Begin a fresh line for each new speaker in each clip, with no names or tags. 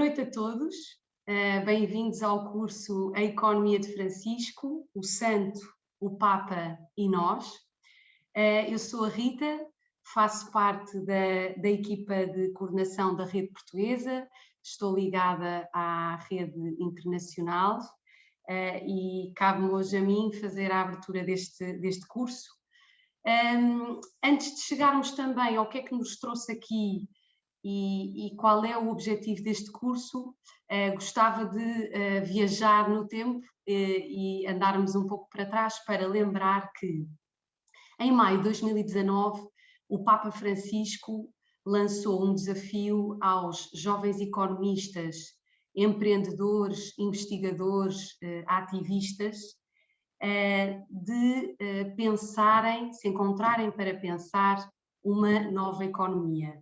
noite a todos, bem-vindos ao curso A Economia de Francisco, o Santo, o Papa e nós. Eu sou a Rita, faço parte da equipa de coordenação da rede portuguesa, estou ligada à rede internacional e cabe-me hoje a mim fazer a abertura deste curso. Antes de chegarmos também ao que é que nos trouxe aqui e qual é o objetivo deste curso, gostava de viajar no tempo e andarmos um pouco para trás para lembrar que em maio de 2019 o Papa Francisco lançou um desafio aos jovens economistas, empreendedores, investigadores, ativistas, de pensarem, se encontrarem para pensar uma nova economia.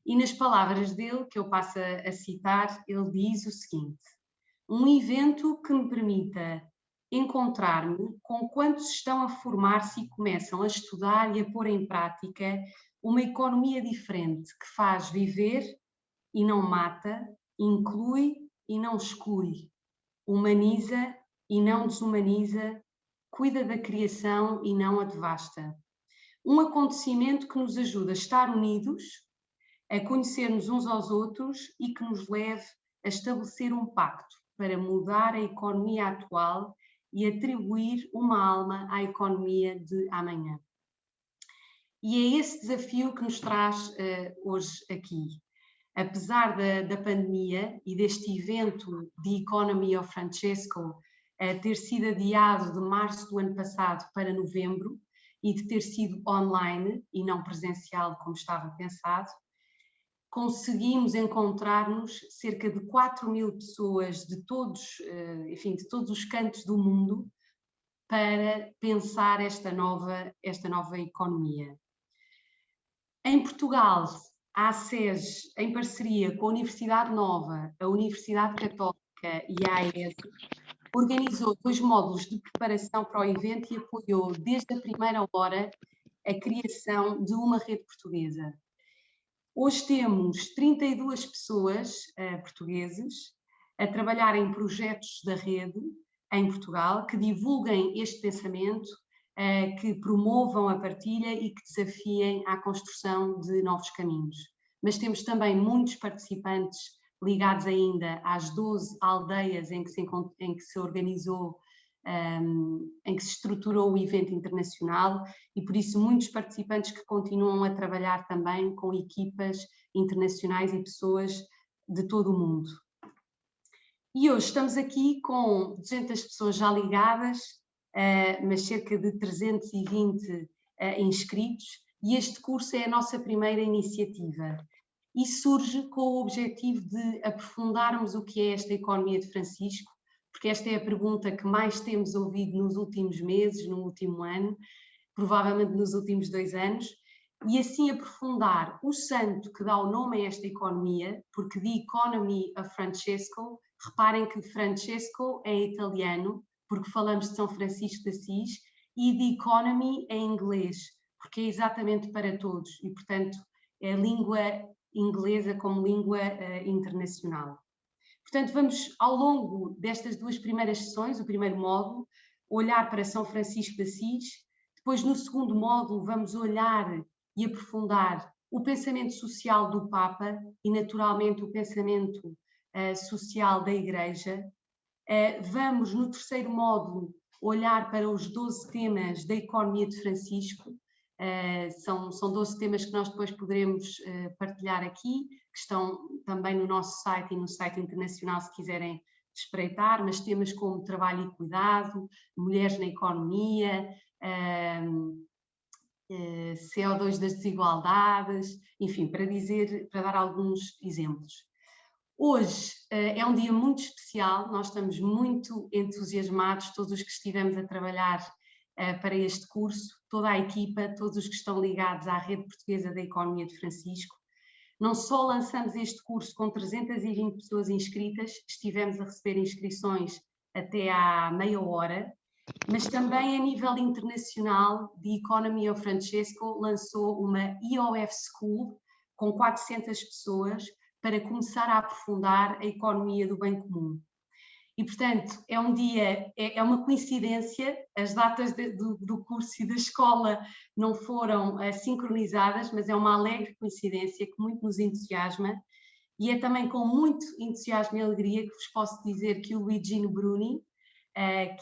E nas palavras dele, que eu passo a citar, ele diz o seguinte: um evento que me permita encontrar-me com quantos estão a formar-se e começam a estudar e a pôr em prática uma economia diferente que faz viver e não mata, inclui e não exclui, humaniza e não desumaniza, cuida da criação e não a devasta. Um acontecimento que nos ajuda a estar unidos, a conhecermos uns aos outros e que nos leve a estabelecer um pacto para mudar a economia atual e atribuir uma alma à economia de amanhã. E é esse desafio que nos traz hoje aqui. Apesar da pandemia e deste evento The Economy of Francesco ter sido adiado de março do ano passado para novembro e de ter sido online e não presencial como estava pensado, conseguimos encontrar-nos cerca de 4.000 pessoas de todos, enfim, de todos os cantos do mundo para pensar esta nova economia. Em Portugal, a SES, em parceria com a Universidade Nova, a Universidade Católica e a AES, organizou 2 módulos de preparação para o evento e apoiou desde a primeira hora a criação de uma rede portuguesa. Hoje temos 32 pessoas portugueses a trabalhar em projetos da rede em Portugal que divulguem este pensamento, que promovam a partilha e que desafiem à construção de novos caminhos. Mas temos também muitos participantes ligados ainda às 12 aldeias em que se organizou, em que se estruturou o evento internacional e por isso muitos participantes que continuam a trabalhar também com equipas internacionais e pessoas de todo o mundo. E hoje estamos aqui com 200 pessoas já ligadas, mas cerca de 320 inscritos, e este curso é a nossa primeira iniciativa e surge com o objetivo de aprofundarmos o que é esta economia de Francisco, porque esta é a pergunta que mais temos ouvido nos últimos meses, no último ano, provavelmente nos últimos 2 anos, e assim aprofundar o santo que dá o nome a esta economia, porque The Economy of Francesco, reparem que Francesco é italiano, porque falamos de São Francisco de Assis, e The Economy é inglês, porque é exatamente para todos, e portanto é a língua inglesa como língua internacional. Portanto, vamos, ao longo destas 2 primeiras sessões, o primeiro módulo, olhar para São Francisco de Assis, depois no segundo módulo vamos olhar e aprofundar o pensamento social do Papa e naturalmente o pensamento social da Igreja. Vamos no terceiro módulo olhar para os 12 temas da economia de Francisco. São 12 temas que nós depois poderemos partilhar aqui, que estão também no nosso site e no site internacional se quiserem espreitar, mas temas como trabalho e cuidado, mulheres na economia, CO2 das desigualdades, enfim, para dar alguns exemplos. Hoje é um dia muito especial, nós estamos muito entusiasmados, todos os que estivemos a trabalhar para este curso, toda a equipa, todos os que estão ligados à rede portuguesa da economia de Francisco. Não só lançamos este curso com 320 pessoas inscritas, estivemos a receber inscrições até à meia hora, mas também a nível internacional, The Economy of Francesco lançou uma EOF School com 400 pessoas, para começar a aprofundar a economia do bem comum. E, portanto, é um dia, é uma coincidência, as datas do curso e da escola não foram sincronizadas, mas é uma alegre coincidência que muito nos entusiasma, e é também com muito entusiasmo e alegria que vos posso dizer que o Luigino Bruni,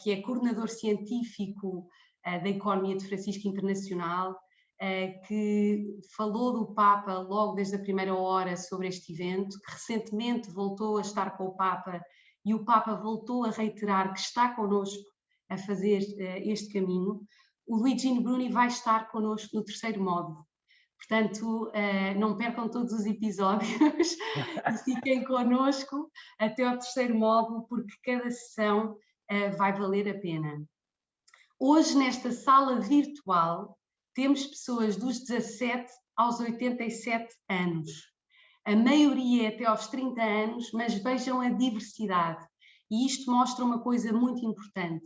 que é coordenador científico da Economia de Francisco Internacional, que falou do Papa logo desde a primeira hora sobre este evento, que recentemente voltou a estar com o Papa e o Papa voltou a reiterar que está connosco a fazer este caminho. O Luigino Bruni vai estar connosco no terceiro módulo. Portanto, não percam todos os episódios e fiquem connosco até ao terceiro módulo, porque cada sessão vai valer a pena. Hoje, nesta sala virtual, temos pessoas dos 17 aos 87 anos. A maioria é até aos 30 anos, mas vejam a diversidade. E isto mostra uma coisa muito importante.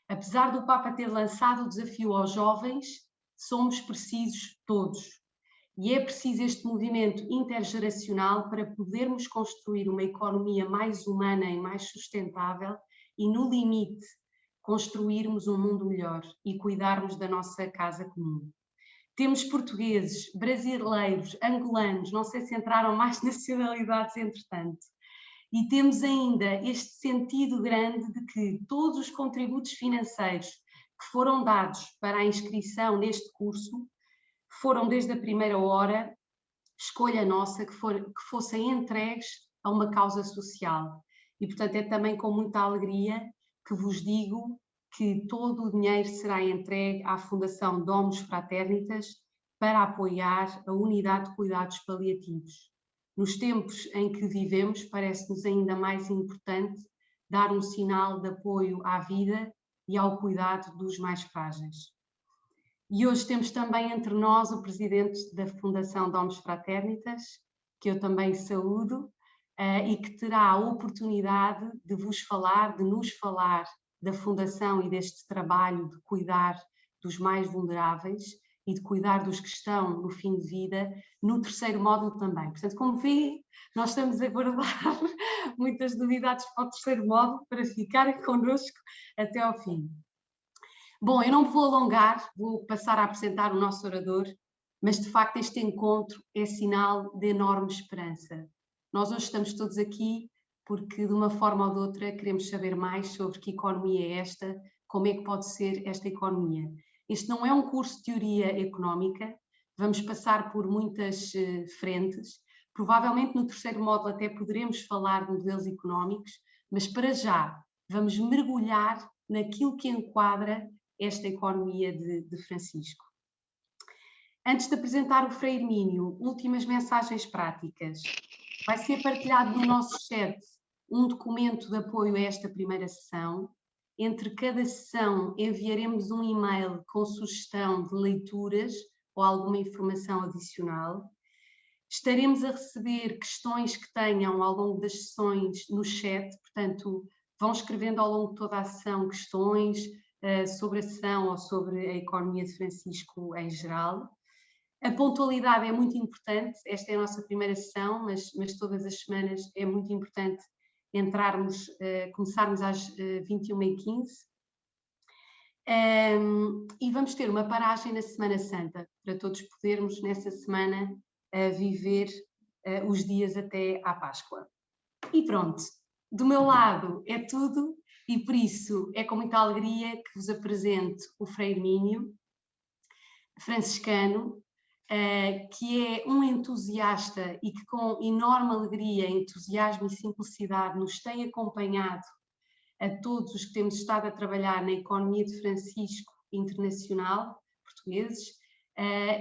Apesar do Papa ter lançado o desafio aos jovens, somos precisos todos. E é preciso este movimento intergeracional para podermos construir uma economia mais humana e mais sustentável e, no limite, construirmos um mundo melhor e cuidarmos da nossa casa comum. Temos portugueses, brasileiros, angolanos, não sei se entraram mais nacionalidades entretanto. E temos ainda este sentido grande de que todos os contributos financeiros que foram dados para a inscrição neste curso foram desde a primeira hora, escolha nossa, que fossem entregues a uma causa social. E, portanto, é também com muita alegria que vos digo que todo o dinheiro será entregue à Fundação Domus Fraternitas para apoiar a unidade de cuidados paliativos. Nos tempos em que vivemos, parece-nos ainda mais importante dar um sinal de apoio à vida e ao cuidado dos mais frágeis. E hoje temos também entre nós o presidente da Fundação Domus Fraternitas, que eu também saúdo, e que terá a oportunidade de vos falar, de nos falar da Fundação e deste trabalho de cuidar dos mais vulneráveis e de cuidar dos que estão no fim de vida, no terceiro módulo também. Portanto, como vê, nós estamos a guardar muitas novidades para o terceiro módulo para ficarem connosco até ao fim. Bom, eu não me vou alongar, vou passar a apresentar o nosso orador, mas de facto este encontro é sinal de enorme esperança. Nós hoje estamos todos aqui porque de uma forma ou de outra queremos saber mais sobre que economia é esta, como é que pode ser esta economia. Este não é um curso de teoria económica, vamos passar por muitas frentes, provavelmente no terceiro módulo até poderemos falar de modelos económicos, mas para já vamos mergulhar naquilo que enquadra esta economia de Francisco. Antes de apresentar o Frei Hermínio, últimas mensagens práticas. Vai ser partilhado no nosso chat um documento de apoio a esta primeira sessão. Entre cada sessão enviaremos um e-mail com sugestão de leituras ou alguma informação adicional. Estaremos a receber questões que tenham ao longo das sessões no chat, portanto, vão escrevendo ao longo de toda a sessão questões sobre a sessão ou sobre a economia de Francisco em geral. A pontualidade é muito importante, esta é a nossa primeira sessão, mas todas as semanas é muito importante entrarmos, começarmos às 21h15. E vamos ter uma paragem na Semana Santa, para todos podermos nessa semana viver os dias até à Páscoa. E pronto, do meu lado é tudo. E por isso é com muita alegria que vos apresento o Frei Hermínio, franciscano, que é um entusiasta e que com enorme alegria, entusiasmo e simplicidade nos tem acompanhado a todos os que temos estado a trabalhar na economia de Francisco internacional, portugueses,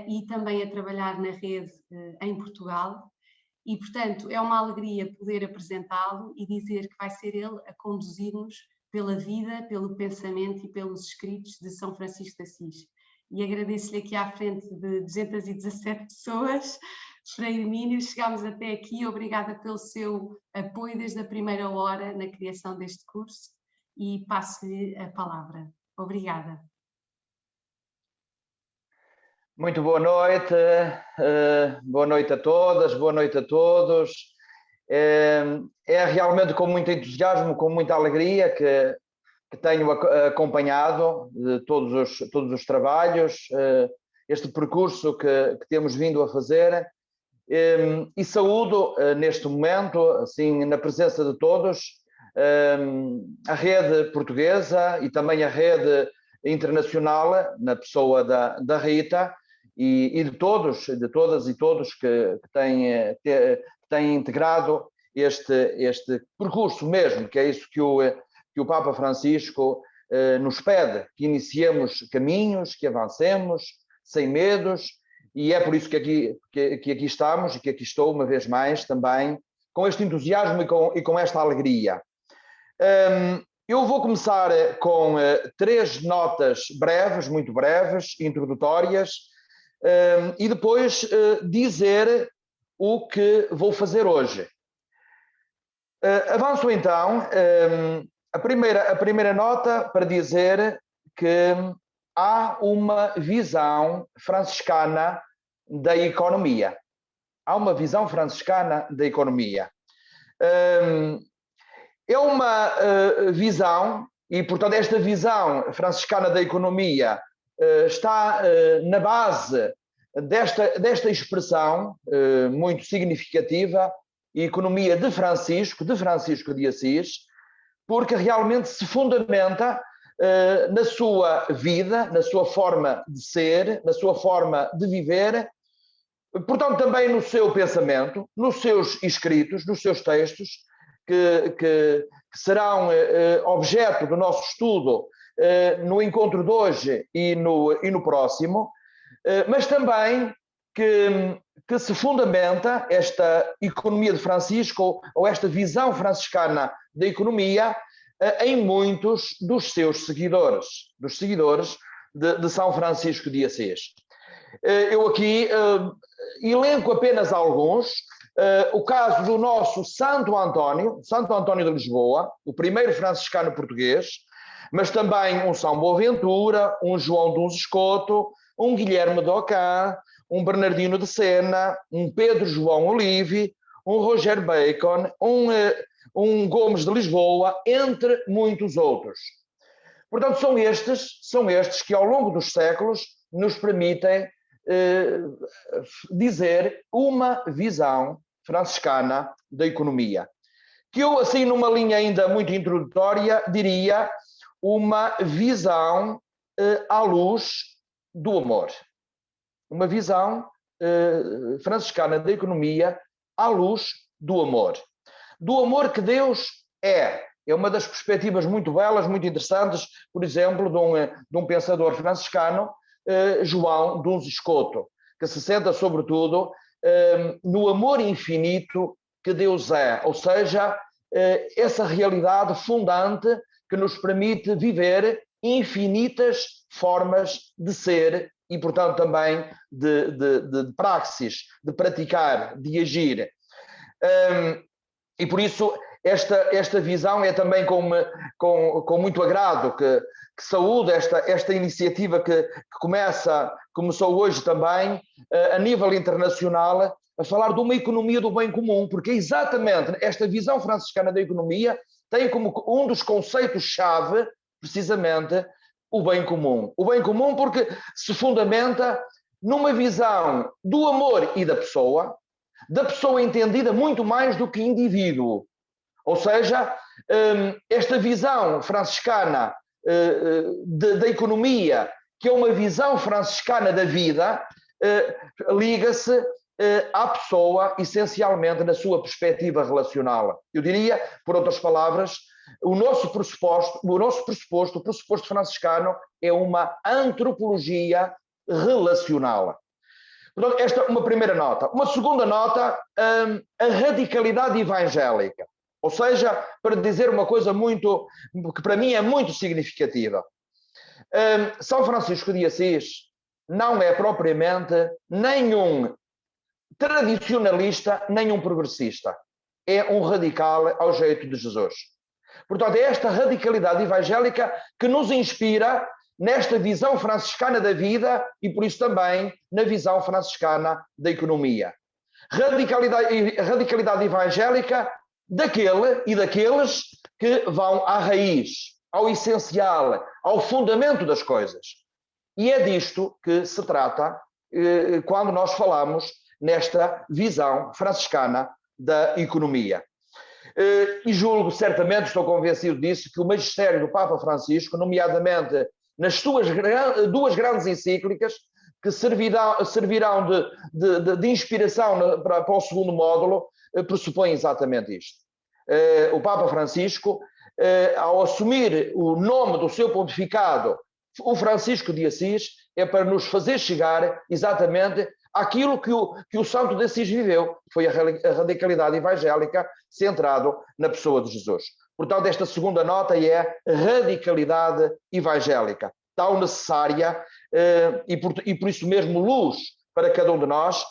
e também a trabalhar na rede em Portugal. E, portanto, é uma alegria poder apresentá-lo e dizer que vai ser ele a conduzir-nos pela vida, pelo pensamento e pelos escritos de São Francisco de Assis. E agradeço-lhe aqui à frente de 217 pessoas, Frei Hermínio, chegámos até aqui, obrigada pelo seu apoio desde a primeira hora na criação deste curso e passo-lhe a palavra. Obrigada.
Muito boa noite a todas, boa noite a todos. É realmente com muito entusiasmo, com muita alegria que tenho acompanhado todos os trabalhos, este percurso que temos vindo a fazer, e saúdo neste momento, assim, na presença de todos, a rede portuguesa e também a rede internacional, na pessoa da Rita, e de todos, de todas e todos que têm integrado este percurso mesmo, que é isso que o Papa Francisco nos pede, que iniciemos caminhos, que avancemos sem medos, e é por isso que aqui estamos e que aqui estou uma vez mais também, com este entusiasmo e com esta alegria. Eu vou começar com 3 notas breves, muito breves, introdutórias, e depois dizer o que vou fazer hoje. Avanço então a primeira nota para dizer que há uma visão franciscana da economia. Há uma visão franciscana da economia. É uma visão, e portanto esta visão franciscana da economia está na base desta expressão muito significativa, economia de Francisco de Assis, porque realmente se fundamenta na sua vida, na sua forma de ser, na sua forma de viver, portanto também no seu pensamento, nos seus escritos, nos seus textos, que serão objeto do nosso estudo no encontro de hoje e no próximo, mas também que se fundamenta esta economia de Francisco, ou esta visão franciscana da economia, em muitos dos seus seguidores, dos seguidores de São Francisco de Assis. Eu aqui elenco apenas alguns. O caso do nosso Santo António de Lisboa, o primeiro franciscano português, mas também um São Boaventura, um João Duns Escoto, um Guilherme de Ocã, um Bernardino de Sena, um Pedro João Olive, um Roger Bacon, um Gomes de Lisboa, entre muitos outros. Portanto, são estes que ao longo dos séculos nos permitem dizer uma visão franciscana da economia, que eu, assim, numa linha ainda muito introdutória, diria uma visão à luz do amor. Uma visão franciscana da economia à luz do amor. Do amor que Deus é. É uma das perspectivas muito belas, muito interessantes, por exemplo, de um pensador franciscano, João Duns Escoto, que se centra sobretudo no amor infinito que Deus é, ou seja, essa realidade fundante que nos permite viver infinitas formas de ser e, portanto, também de praxis, de praticar, de agir. E por isso esta visão é também com muito agrado que saúdo esta iniciativa que começou hoje também a nível internacional a falar de uma economia do bem comum, porque exatamente esta visão franciscana da economia tem como um dos conceitos-chave precisamente o bem comum. O bem comum porque se fundamenta numa visão do amor e da pessoa entendida muito mais do que indivíduo. Ou seja, esta visão franciscana da economia, que é uma visão franciscana da vida, liga-se à pessoa essencialmente na sua perspectiva relacional. Eu diria, por outras palavras, o nosso pressuposto franciscano é uma antropologia relacional. Portanto, esta é uma primeira nota. Uma segunda nota, a radicalidade evangélica. Ou seja, para dizer uma coisa que para mim é muito significativa. São Francisco de Assis não é propriamente nenhum tradicionalista, nenhum progressista. É um radical ao jeito de Jesus. Portanto, é esta radicalidade evangélica que nos inspira nesta visão franciscana da vida e, por isso, também na visão franciscana da economia. radicalidade evangélica daquele e daqueles que vão à raiz, ao essencial, ao fundamento das coisas. E é disto que se trata quando nós falamos nesta visão franciscana da economia. E julgo, certamente, estou convencido disso, que o magistério do Papa Francisco, nomeadamente nas suas duas grandes encíclicas, que servirão de inspiração para o segundo módulo, pressupõe exatamente isto. O Papa Francisco, ao assumir o nome do seu pontificado, o Francisco de Assis, é para nos fazer chegar exatamente àquilo que o Santo de Assis viveu, foi a radicalidade evangélica centrado na pessoa de Jesus. Portanto, esta segunda nota é a radicalidade evangélica, tão necessária e por isso mesmo luz para cada um de nós,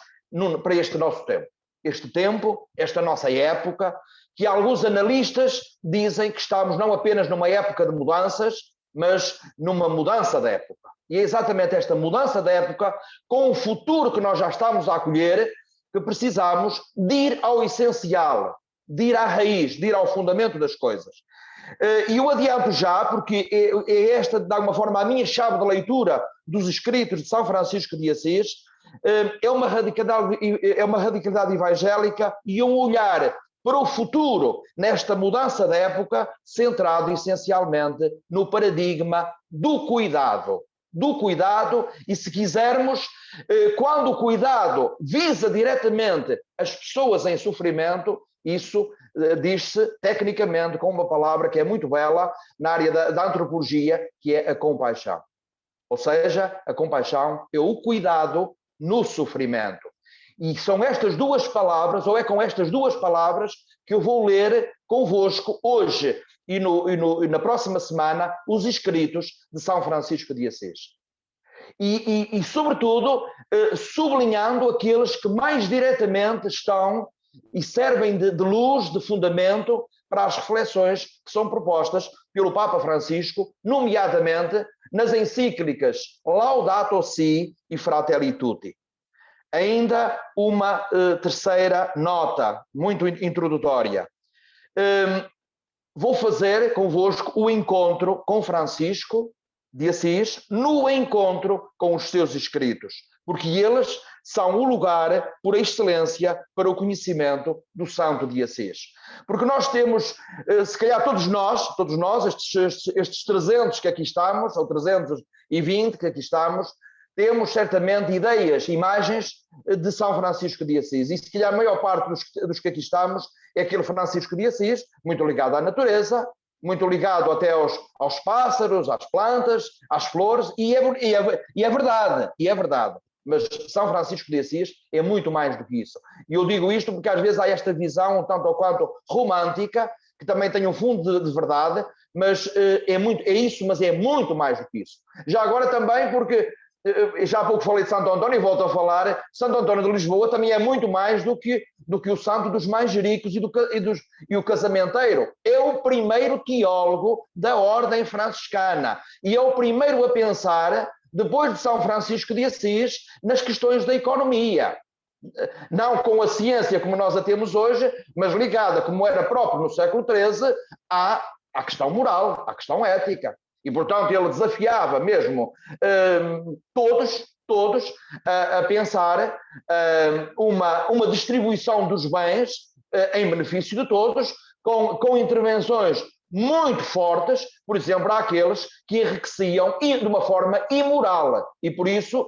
para este nosso tempo. Este tempo, esta nossa época, que alguns analistas dizem que estamos não apenas numa época de mudanças, mas numa mudança da época. E é exatamente esta mudança da época, com o futuro que nós já estamos a acolher, que precisamos de ir ao essencial, de ir à raiz, de ir ao fundamento das coisas. E eu adianto já, porque é esta, de alguma forma, a minha chave de leitura dos escritos de São Francisco de Assis, é uma radicalidade evangélica e um olhar para o futuro, nesta mudança da época, centrado essencialmente no paradigma do cuidado. Do cuidado, e se quisermos, quando o cuidado visa diretamente as pessoas em sofrimento, isso diz-se tecnicamente com uma palavra que é muito bela na área da antropologia, que é a compaixão. Ou seja, a compaixão é o cuidado no sofrimento. E são estas duas palavras, ou é com estas duas palavras, que eu vou ler convosco hoje e na próxima semana os escritos de São Francisco de Assis. E sobretudo, sublinhando aqueles que mais diretamente estão e servem de luz, de fundamento para as reflexões que são propostas pelo Papa Francisco, nomeadamente nas encíclicas Laudato Si e Fratelli Tutti. Ainda uma terceira nota, muito introdutória. Vou fazer convosco o encontro com Francisco de Assis, no encontro com os seus escritos, porque eles são o lugar por excelência para o conhecimento do Santo de Assis. Porque nós temos, se calhar todos nós, estes 300 que aqui estamos, ou 320 que aqui estamos, temos certamente ideias, imagens de São Francisco de Assis. E se calhar a maior parte dos que aqui estamos é aquele Francisco de Assis, muito ligado à natureza, muito ligado até aos pássaros, às plantas, às flores, e é verdade. Mas São Francisco de Assis é muito mais do que isso. E eu digo isto porque às vezes há esta visão um tanto ou quanto romântica, que também tem um fundo de verdade, mas é isso, mas é muito mais do que isso. Já agora também porque já há pouco falei de Santo António e volto a falar, Santo António de Lisboa também é muito mais do que o santo dos manjericos e o casamenteiro. É o primeiro teólogo da ordem franciscana e é o primeiro a pensar, depois de São Francisco de Assis, nas questões da economia. Não com a ciência como nós a temos hoje, mas ligada, como era próprio no século XIII, à questão moral, à questão ética. E, portanto, ele desafiava mesmo todos a pensar uma distribuição dos bens em benefício de todos, com intervenções muito fortes, por exemplo, àqueles que enriqueciam de uma forma imoral. E, por isso,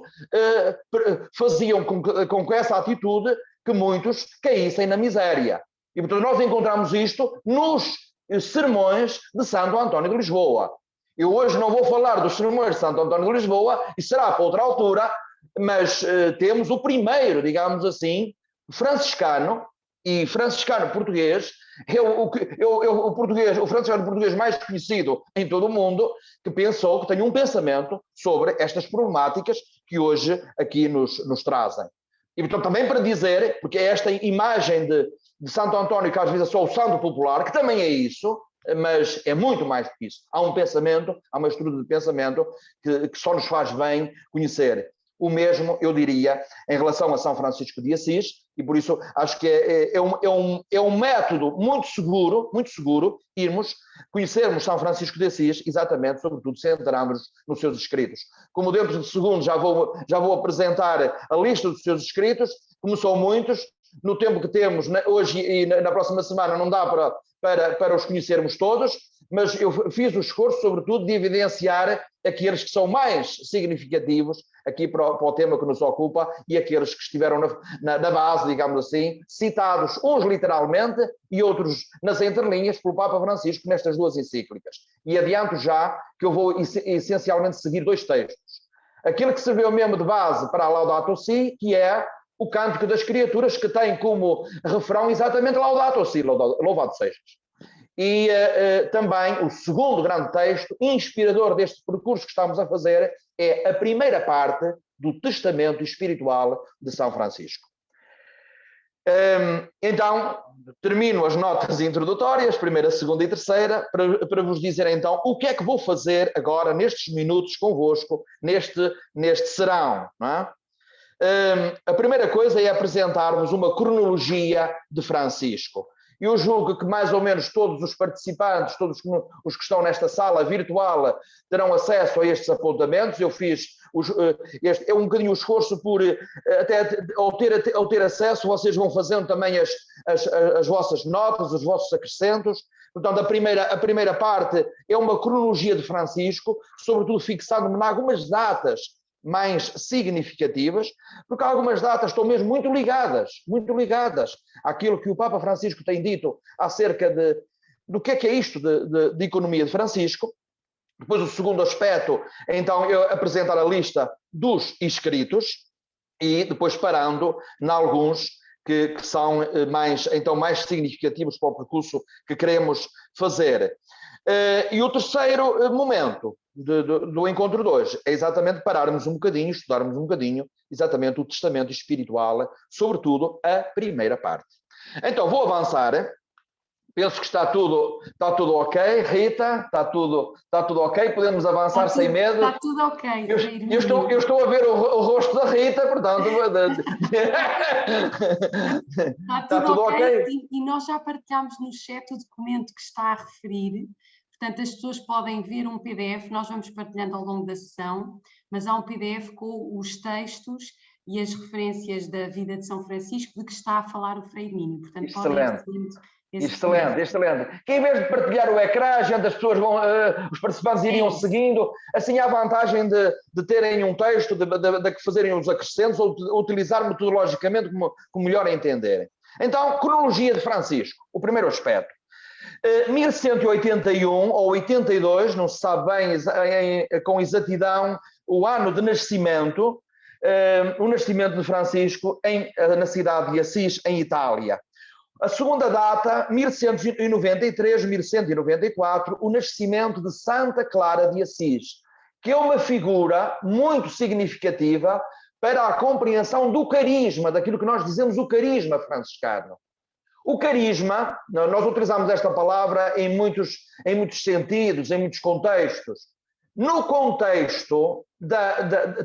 faziam com essa atitude que muitos caíssem na miséria. E, portanto, nós encontramos isto nos sermões de Santo António de Lisboa. Eu hoje não vou falar dos sermões de Santo António de Lisboa, e será para outra altura, mas temos o primeiro, digamos assim, franciscano português, o franciscano português mais conhecido em todo o mundo, que tem um pensamento sobre estas problemáticas que hoje aqui nos trazem. E então também para dizer, porque é esta imagem de Santo António, que às vezes é só o santo popular, que também é isso, mas é muito mais do que isso. Há uma estrutura de pensamento que só nos faz bem conhecer. O mesmo, eu diria, em relação a São Francisco de Assis, E por isso acho que é um método muito seguro irmos conhecermos São Francisco de Assis, exatamente, sobretudo centrando-nos nos seus escritos. Como dentro de segundos já vou apresentar a lista dos seus escritos, como são muitos, no tempo que temos hoje e na próxima semana não dá para os conhecermos todos, mas eu fiz o esforço, sobretudo, de evidenciar aqueles que são mais significativos aqui para o tema que nos ocupa e aqueles que estiveram na base, digamos assim, citados uns literalmente e outros nas entrelinhas pelo Papa Francisco nestas duas encíclicas. E adianto já que eu vou essencialmente seguir dois textos. Aquele que serviu mesmo de base para a Laudato Si, que é o Cântico das Criaturas, que tem como refrão exatamente Laudato Si, louvado sejas. E também o segundo grande texto, inspirador deste percurso que estamos a fazer, é a primeira parte do Testamento Espiritual de São Francisco. Então, termino as notas introdutórias, primeira, segunda e terceira, para vos dizer então o que é que vou fazer agora, nestes minutos convosco, neste serão. Não é? A primeira coisa é apresentar-vos uma cronologia de Francisco. Eu julgo que mais ou menos todos os participantes, todos os que estão nesta sala virtual, terão acesso a estes apontamentos. Eu fiz um bocadinho o esforço por, até ao ter acesso, vocês vão fazendo também as vossas notas, os vossos acrescentos. Portanto, a primeira parte é uma cronologia de Francisco, sobretudo fixando-me em algumas datas mais significativas, porque algumas datas estão mesmo muito ligadas àquilo que o Papa Francisco tem dito acerca do que é isto de economia de Francisco. Depois o segundo aspecto é então eu apresentar a lista dos escritos e depois parando em alguns que são mais significativos para o percurso que queremos fazer. E o terceiro momento do encontro de hoje é exatamente pararmos um bocadinho, estudarmos um bocadinho exatamente o testamento espiritual, sobretudo a primeira parte. Então vou avançar, penso que está tudo ok, Rita, está tudo ok, podemos avançar sem medo.
Está tudo ok.
Eu estou a ver o rosto da Rita, portanto...
Está tudo ok. E nós já partilhámos no chat o documento que está a referir. Portanto, as pessoas podem ver um PDF, nós vamos partilhando ao longo da sessão, mas há um PDF com os textos e as referências da vida de São Francisco de que está a falar o Frei Hermínio. Portanto,
Excelente. Que em vez de partilhar o ecrã, as pessoas os participantes iriam seguindo, assim há a vantagem de terem um texto, de fazerem os acrescentos ou de utilizar metodologicamente como melhor entenderem. Então, cronologia de Francisco, o primeiro aspecto. 1181 ou 82, não se sabe bem com exatidão o ano de nascimento, o nascimento de Francisco na cidade de Assis, em Itália. A segunda data, 1193, 1194, o nascimento de Santa Clara de Assis, que é uma figura muito significativa para a compreensão do carisma, daquilo que nós dizemos o carisma franciscano. O carisma, nós utilizamos esta palavra em muitos sentidos, em muitos contextos. No contexto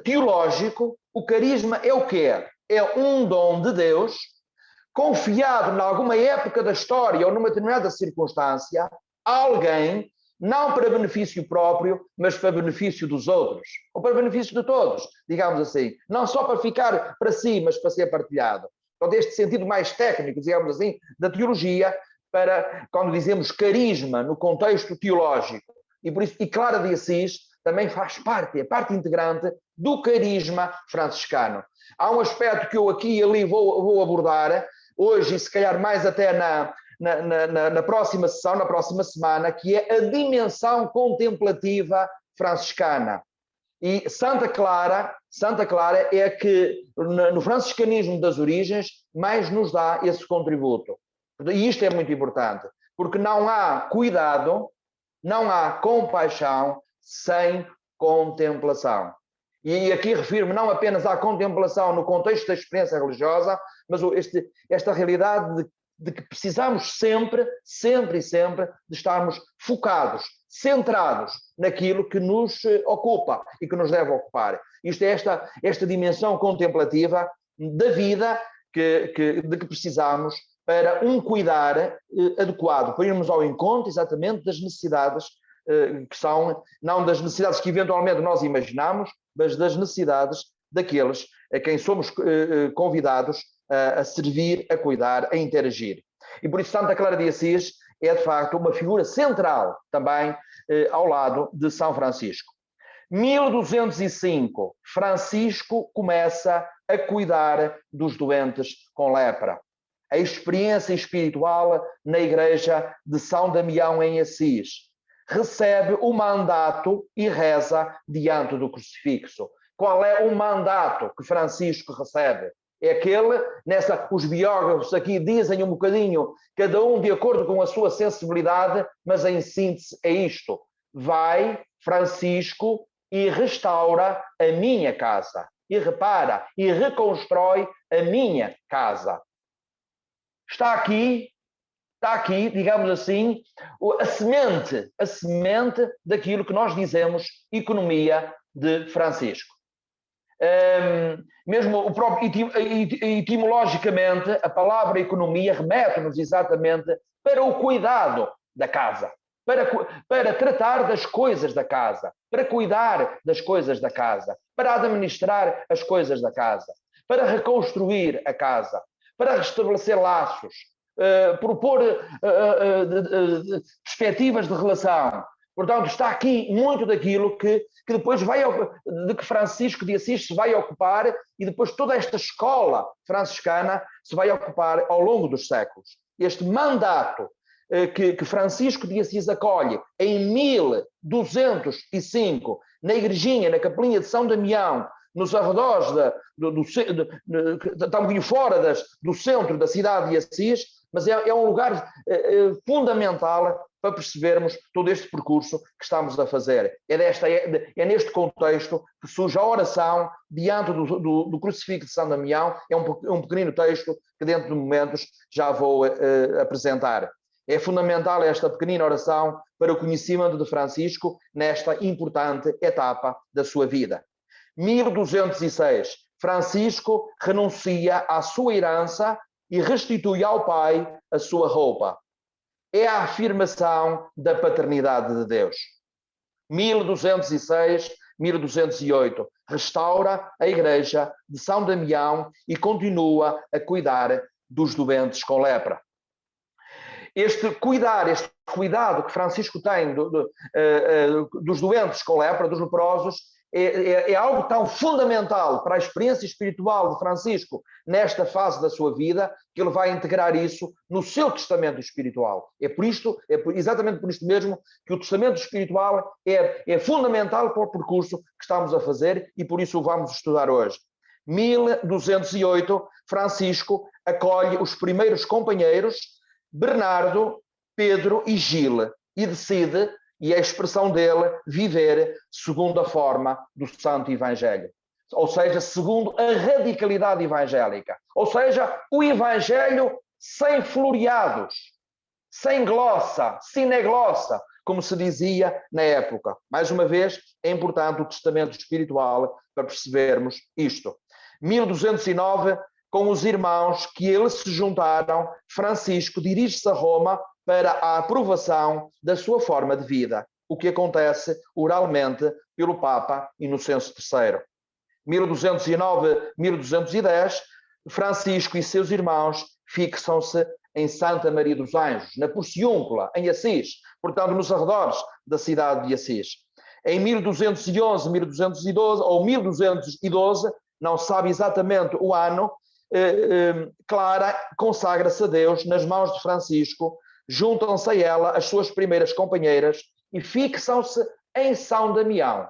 teológico, o carisma é o quê? É um dom de Deus, confiado em alguma época da história ou numa determinada circunstância, a alguém, não para benefício próprio, mas para benefício dos outros, ou para benefício de todos, digamos assim. Não só para ficar para si, mas para ser partilhado. Então, deste sentido mais técnico, digamos assim, da teologia, para, quando dizemos carisma, no contexto teológico. E por isso, e Clara de Assis também faz parte, é parte integrante do carisma franciscano. Há um aspecto que eu aqui e ali vou abordar, hoje e se calhar mais até na próxima sessão, na próxima semana, que é a dimensão contemplativa franciscana. E Santa Clara é a que, no franciscanismo das origens, mais nos dá esse contributo. E isto é muito importante, porque não há cuidado, não há compaixão sem contemplação. E aqui refiro-me não apenas à contemplação no contexto da experiência religiosa, mas esta realidade de que precisamos sempre de estarmos focados, centrados naquilo que nos ocupa e que nos deve ocupar. Isto é esta dimensão contemplativa da vida de que precisamos para um cuidar adequado, para irmos ao encontro exatamente das necessidades que são, não das necessidades que eventualmente nós imaginamos, mas das necessidades daqueles a quem somos convidados a servir, a cuidar, a interagir. E por isso Santa Clara de Assis é de facto uma figura central também ao lado de São Francisco. 1205, Francisco começa a cuidar dos doentes com lepra. A experiência espiritual na igreja de São Damião em Assis. Recebe o mandato e reza diante do crucifixo. Qual é o mandato que Francisco recebe? É aquele, os biógrafos aqui dizem um bocadinho, cada um de acordo com a sua sensibilidade, mas em síntese é isto. Vai, Francisco, e restaura a minha casa. E repara, e reconstrói a minha casa. Está aqui, digamos assim, a semente daquilo que nós dizemos economia de Francisco. Mesmo o próprio, etimologicamente, a palavra economia remete-nos exatamente para o cuidado da casa, para tratar das coisas da casa, para cuidar das coisas da casa, para administrar as coisas da casa, para reconstruir a casa, para restabelecer laços, propor perspectivas de relação. Portanto, está aqui muito daquilo que depois de que Francisco de Assis se vai ocupar e depois toda esta escola franciscana se vai ocupar ao longo dos séculos. Este mandato que Francisco de Assis acolhe em 1205, na igrejinha, na capelinha de São Damião, nos arredores, está um bocadinho fora do centro da cidade de Assis, mas é um lugar fundamental para percebermos todo este percurso que estamos a fazer. É neste contexto que surge a oração diante do crucifixo de São Damião. É um pequenino texto que dentro de momentos já vou apresentar. É fundamental esta pequenina oração para o conhecimento de Francisco nesta importante etapa da sua vida. 1206, Francisco renuncia à sua herança e restitui ao pai a sua roupa. É a afirmação da paternidade de Deus. 1206, 1208, restaura a igreja de São Damião e continua a cuidar dos doentes com lepra. Este cuidado que Francisco tem dos doentes com lepra, dos leprosos, é algo tão fundamental para a experiência espiritual de Francisco nesta fase da sua vida, que ele vai integrar isso no seu testamento espiritual. Exatamente por isto mesmo que o testamento espiritual é fundamental para o percurso que estamos a fazer e por isso o vamos estudar hoje. 1208, Francisco acolhe os primeiros companheiros, Bernardo, Pedro e Gil, e decide, e a expressão dele, viver segundo a forma do Santo Evangelho. Ou seja, segundo a radicalidade evangélica. Ou seja, o Evangelho sem floreados, sem glossa, sineglossa, como se dizia na época. Mais uma vez, é importante o testamento espiritual para percebermos isto. 1209, com os irmãos que eles se juntaram, Francisco dirige-se a Roma para a aprovação da sua forma de vida, o que acontece oralmente pelo Papa Inocêncio III. 1209, 1210, Francisco e seus irmãos fixam-se em Santa Maria dos Anjos, na Porciúncula, em Assis, portanto nos arredores da cidade de Assis. Em 1211, 1212 ou 1212, não sabe exatamente o ano, Clara consagra-se a Deus nas mãos de Francisco, juntam-se a ela as suas primeiras companheiras e fixam-se em São Damião.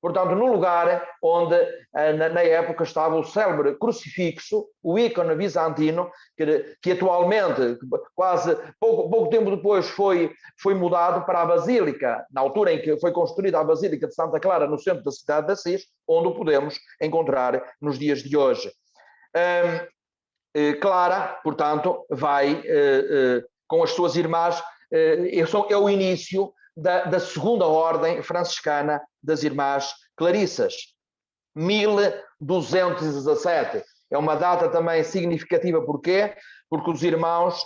Portanto, no lugar onde na época estava o célebre crucifixo, o ícone bizantino, que atualmente, quase pouco tempo depois, foi mudado para a Basílica, na altura em que foi construída a Basílica de Santa Clara, no centro da cidade de Assis, onde o podemos encontrar nos dias de hoje. Clara, portanto, vai com as suas irmãs, é o início da segunda ordem franciscana das Irmãs Clarissas. 1217 É uma data também significativa, porquê? Porque os irmãos,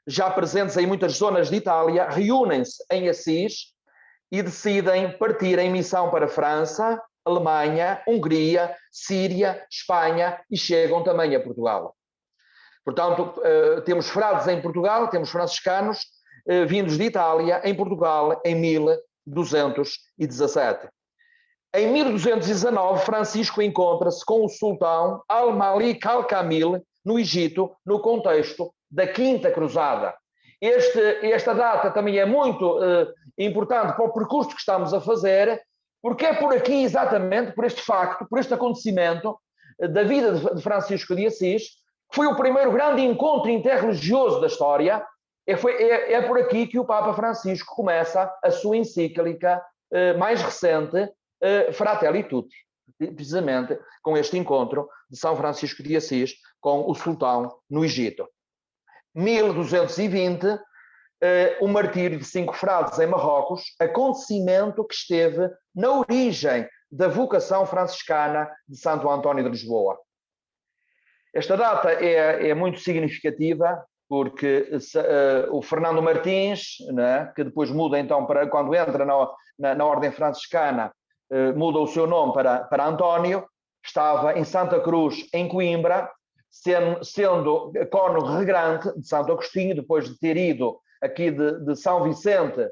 já presentes em muitas zonas de Itália, reúnem-se em Assis e decidem partir em missão para França, Alemanha, Hungria, Síria, Espanha e chegam também a Portugal. Portanto, temos frades em Portugal, temos franciscanos vindos de Itália, em Portugal, em 1217. Em 1219, Francisco encontra-se com o sultão Al-Malik Al-Kamil, no Egito, no contexto da Quinta Cruzada. Esta data também é muito importante para o percurso que estamos a fazer, porque é por aqui, exatamente, por este facto, por este acontecimento da vida de Francisco de Assis, que foi o primeiro grande encontro interreligioso da história. É por aqui que o Papa Francisco começa a sua encíclica mais recente, Fratelli Tutti, precisamente com este encontro de São Francisco de Assis com o sultão no Egito. 1220, o martírio de 5 frades em Marrocos, acontecimento que esteve na origem da vocação franciscana de Santo António de Lisboa. Esta data é muito significativa porque o Fernando Martins, né, que depois muda então para quando entra na ordem franciscana, muda o seu nome para António, estava em Santa Cruz, em Coimbra, sendo cônego regrante de Santo Agostinho, depois de ter ido aqui de São Vicente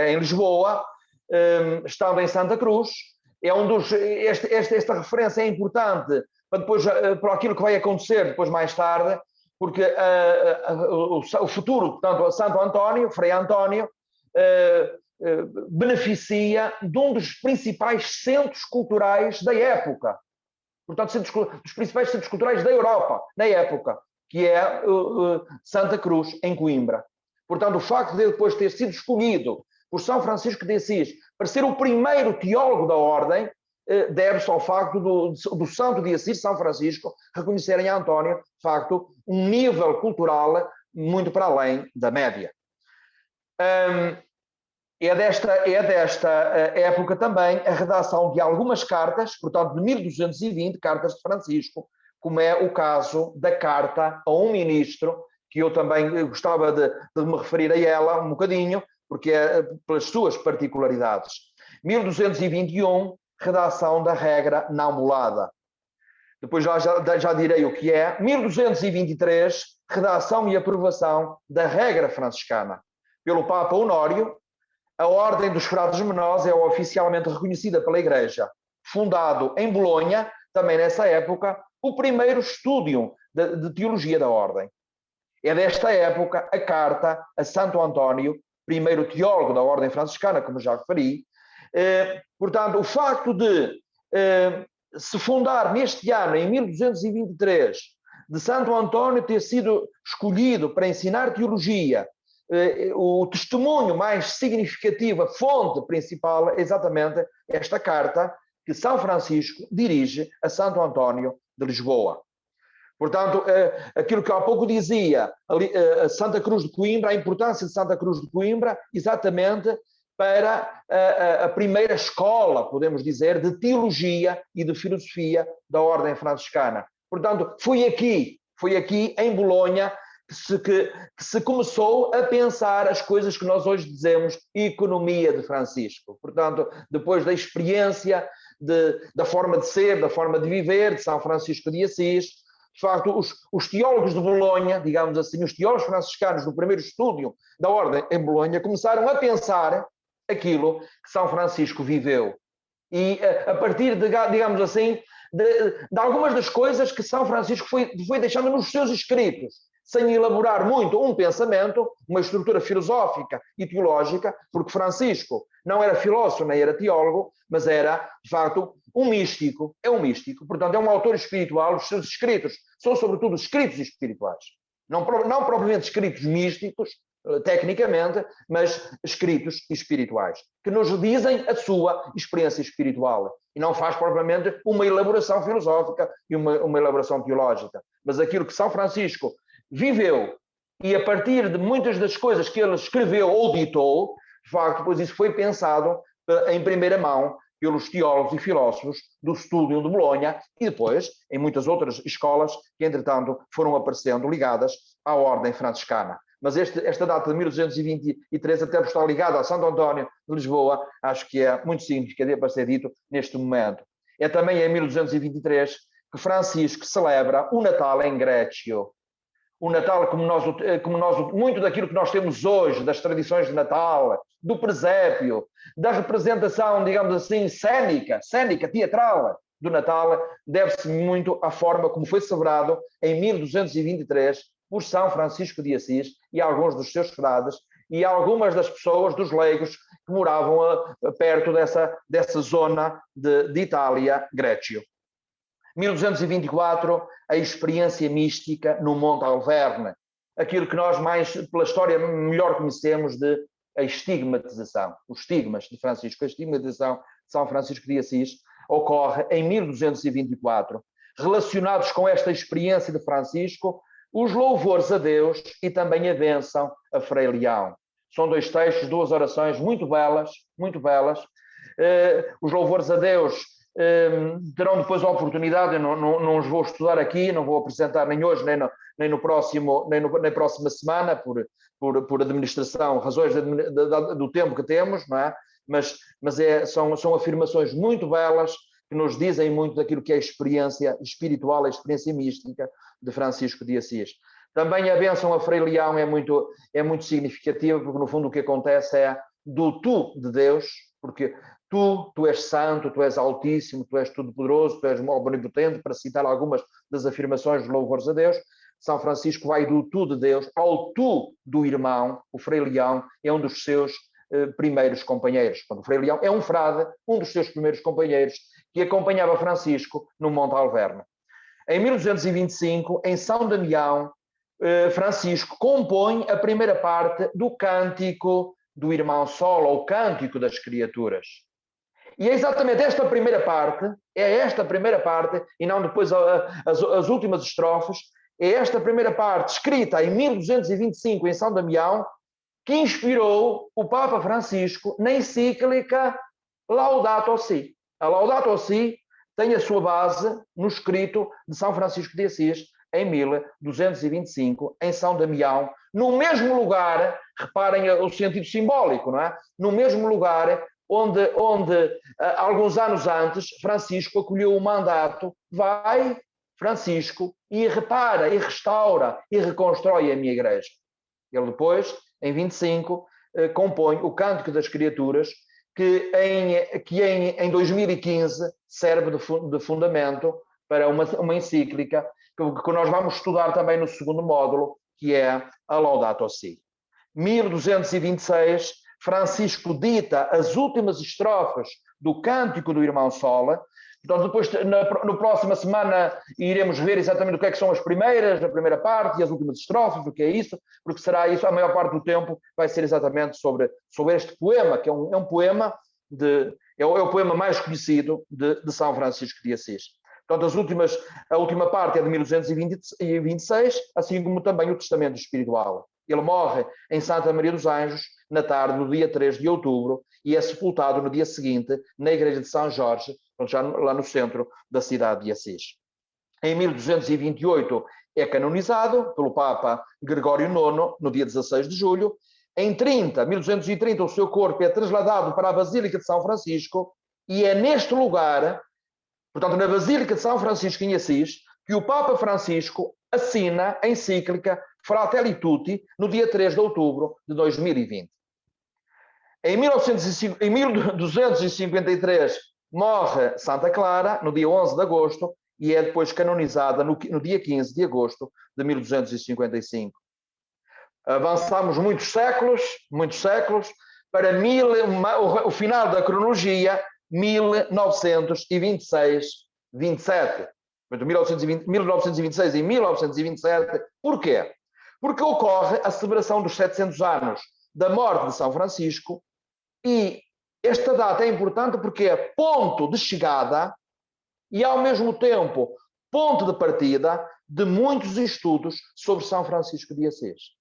em Lisboa, estando em Santa Cruz. Esta referência é importante para aquilo que vai acontecer depois mais tarde, porque o futuro, portanto, Santo António, Frei António, beneficia de um dos principais centros culturais da época, portanto, dos principais centros culturais da Europa, na época, que é Santa Cruz, em Coimbra. Portanto, o facto de ele depois ter sido escolhido por São Francisco de Assis para ser o primeiro teólogo da ordem, deve-se ao facto do Santo de Assis, São Francisco, reconhecerem a António, de facto, um nível cultural muito para além da média. É desta época também a redação de algumas cartas, portanto, de 1220, cartas de Francisco, como é o caso da carta a um ministro, que eu também gostava de me referir a ela um bocadinho, porque é pelas suas particularidades. 1221, redação da regra não mulada. Depois já direi o que é. 1223, redação e aprovação da regra franciscana. Pelo Papa Honório, a Ordem dos Frades Menores é oficialmente reconhecida pela Igreja. Fundado em Bolonha, também nessa época, o primeiro estúdio de teologia da Ordem. É desta época a carta a Santo António, primeiro teólogo da Ordem Franciscana, como já referi. Portanto, o facto de se fundar neste ano, em 1223, de Santo António ter sido escolhido para ensinar teologia, o testemunho mais significativo, a fonte principal, é exatamente esta carta que São Francisco dirige a Santo António de Lisboa. Portanto, aquilo que há pouco dizia, a Santa Cruz de Coimbra, a importância de Santa Cruz de Coimbra, exatamente para a primeira escola, podemos dizer, de teologia e de filosofia da Ordem Franciscana. Portanto, foi aqui em Bolonha, que se começou a pensar as coisas que nós hoje dizemos economia de Francisco. Portanto, depois da experiência da forma de ser, da forma de viver de São Francisco de Assis, de facto, os teólogos de Bolonha, digamos assim, os teólogos franciscanos do primeiro estúdio da Ordem em Bolonha, começaram a pensar aquilo que São Francisco viveu. E a partir de, digamos assim, de algumas das coisas que São Francisco foi deixando nos seus escritos, sem elaborar muito um pensamento, uma estrutura filosófica e teológica, porque Francisco não era filósofo nem era teólogo, mas era, de facto, um místico. É um místico, portanto, é um autor espiritual. Os seus escritos são, sobretudo, escritos espirituais. Não propriamente escritos místicos, tecnicamente, mas escritos espirituais, que nos dizem a sua experiência espiritual. E não faz propriamente uma elaboração filosófica e uma elaboração teológica. Mas aquilo que São Francisco viveu, e a partir de muitas das coisas que ele escreveu ou ditou, de facto, depois isso foi pensado em primeira mão pelos teólogos e filósofos do Estúdio de Bolonha e depois em muitas outras escolas que, entretanto, foram aparecendo ligadas à ordem franciscana. Mas esta data de 1223, até por estar ligada a Santo António de Lisboa, acho que é muito significativa para ser dito neste momento. É também em 1223 que Francisco celebra o Natal em Grécio. O Natal, como nós, muito daquilo que nós temos hoje, das tradições de Natal, do presépio, da representação, digamos assim, cênica, teatral do Natal, deve-se muito à forma como foi celebrado em 1223 por São Francisco de Assis e alguns dos seus frades e algumas das pessoas, dos leigos, que moravam perto dessa zona de Itália, Grécio. 1224, a experiência mística no Monte Alverne, aquilo que nós mais, pela história, melhor conhecemos de a estigmatização, os estigmas de Francisco, a estigmatização de São Francisco de Assis, ocorre em 1224. Relacionados com esta experiência de Francisco, os louvores a Deus e também a bênção a Frei Leão. São dois textos, duas orações muito belas, muito belas. Os louvores a Deus terão depois a oportunidade, eu não os vou estudar aqui, não vou apresentar nem hoje, nem na próxima semana, por administração, razões do tempo que temos, não é? Mas são afirmações muito belas que nos dizem muito daquilo que é a experiência espiritual, a experiência mística de Francisco de Assis. Também a bênção a Frei Leão é muito significativa, porque no fundo o que acontece é do tu de Deus, porque tu és santo, tu és altíssimo, tu és todo-poderoso, tu és omnipotente, para citar algumas das afirmações dos louvores a Deus. São Francisco vai do tu de Deus ao tu do irmão. O Frei Leão é um dos seus primeiros companheiros. O Frei Leão é um frade, um dos seus primeiros companheiros, que acompanhava Francisco no Monte Alverne. Em 1225, em São Damião, Francisco compõe a primeira parte do Cântico do Irmão Sol, ou Cântico das Criaturas. E é exatamente esta primeira parte, e não depois as últimas estrofes, é esta primeira parte, escrita em 1225 em São Damião, que inspirou o Papa Francisco na encíclica Laudato Si. A Laudato Si tem a sua base no escrito de São Francisco de Assis, em 1225, em São Damião, no mesmo lugar, reparem o sentido simbólico, não é? No mesmo lugar onde alguns anos antes, Francisco acolheu o mandato, vai, Francisco, e repara, e restaura, e reconstrói a minha igreja. Ele depois, em 25, compõe o Cântico das Criaturas, que em 2015 serve de fundamento para uma encíclica que nós vamos estudar também no segundo módulo, que é a Laudato Si. 1226, Francisco dita as últimas estrofes do Cântico do Irmão Sola. Então, depois, na próxima semana, iremos ver exatamente o que é que são as primeiras, a primeira parte e as últimas estrofes, o que é isso, porque será isso, a maior parte do tempo vai ser exatamente sobre este poema, que é um poema, é o poema mais conhecido de São Francisco de Assis. Portanto, a última parte é de 1226, assim como também o Testamento Espiritual. Ele morre em Santa Maria dos Anjos, na tarde do dia 3 de outubro, e é sepultado no dia seguinte na igreja de São Jorge, já lá no centro da cidade de Assis. Em 1228 é canonizado pelo Papa Gregório IX, no dia 16 de julho. Em 1230, o seu corpo é trasladado para a Basílica de São Francisco, e é neste lugar, portanto, na Basílica de São Francisco em Assis, que o Papa Francisco assina a encíclica Fratelli Tutti, no dia 3 de outubro de 2020. Em 1253 morre Santa Clara, no dia 11 de agosto, e é depois canonizada no dia 15 de agosto de 1255. Avançamos muitos séculos, para o final da cronologia, 1926-27. 1926 e 1927. Porquê? Porque ocorre a celebração dos 700 anos da morte de São Francisco, e esta data é importante porque é ponto de chegada e, ao mesmo tempo, ponto de partida de muitos estudos sobre São Francisco de Assis.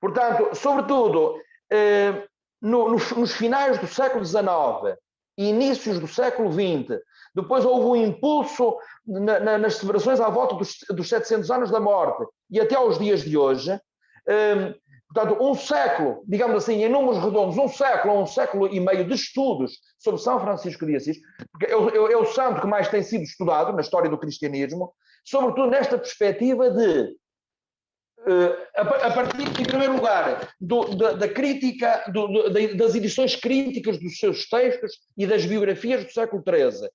Portanto, sobretudo, nos finais do século XIX inícios do século XX. Depois houve um impulso nas celebrações à volta dos 700 anos da morte e até aos dias de hoje. Portanto, um século, digamos assim, em números redondos, um século e meio de estudos sobre São Francisco de Assis, porque é o santo que mais tem sido estudado na história do cristianismo, sobretudo nesta perspectiva de, a partir, em primeiro lugar, da crítica, das edições críticas dos seus textos e das biografias do século XIII,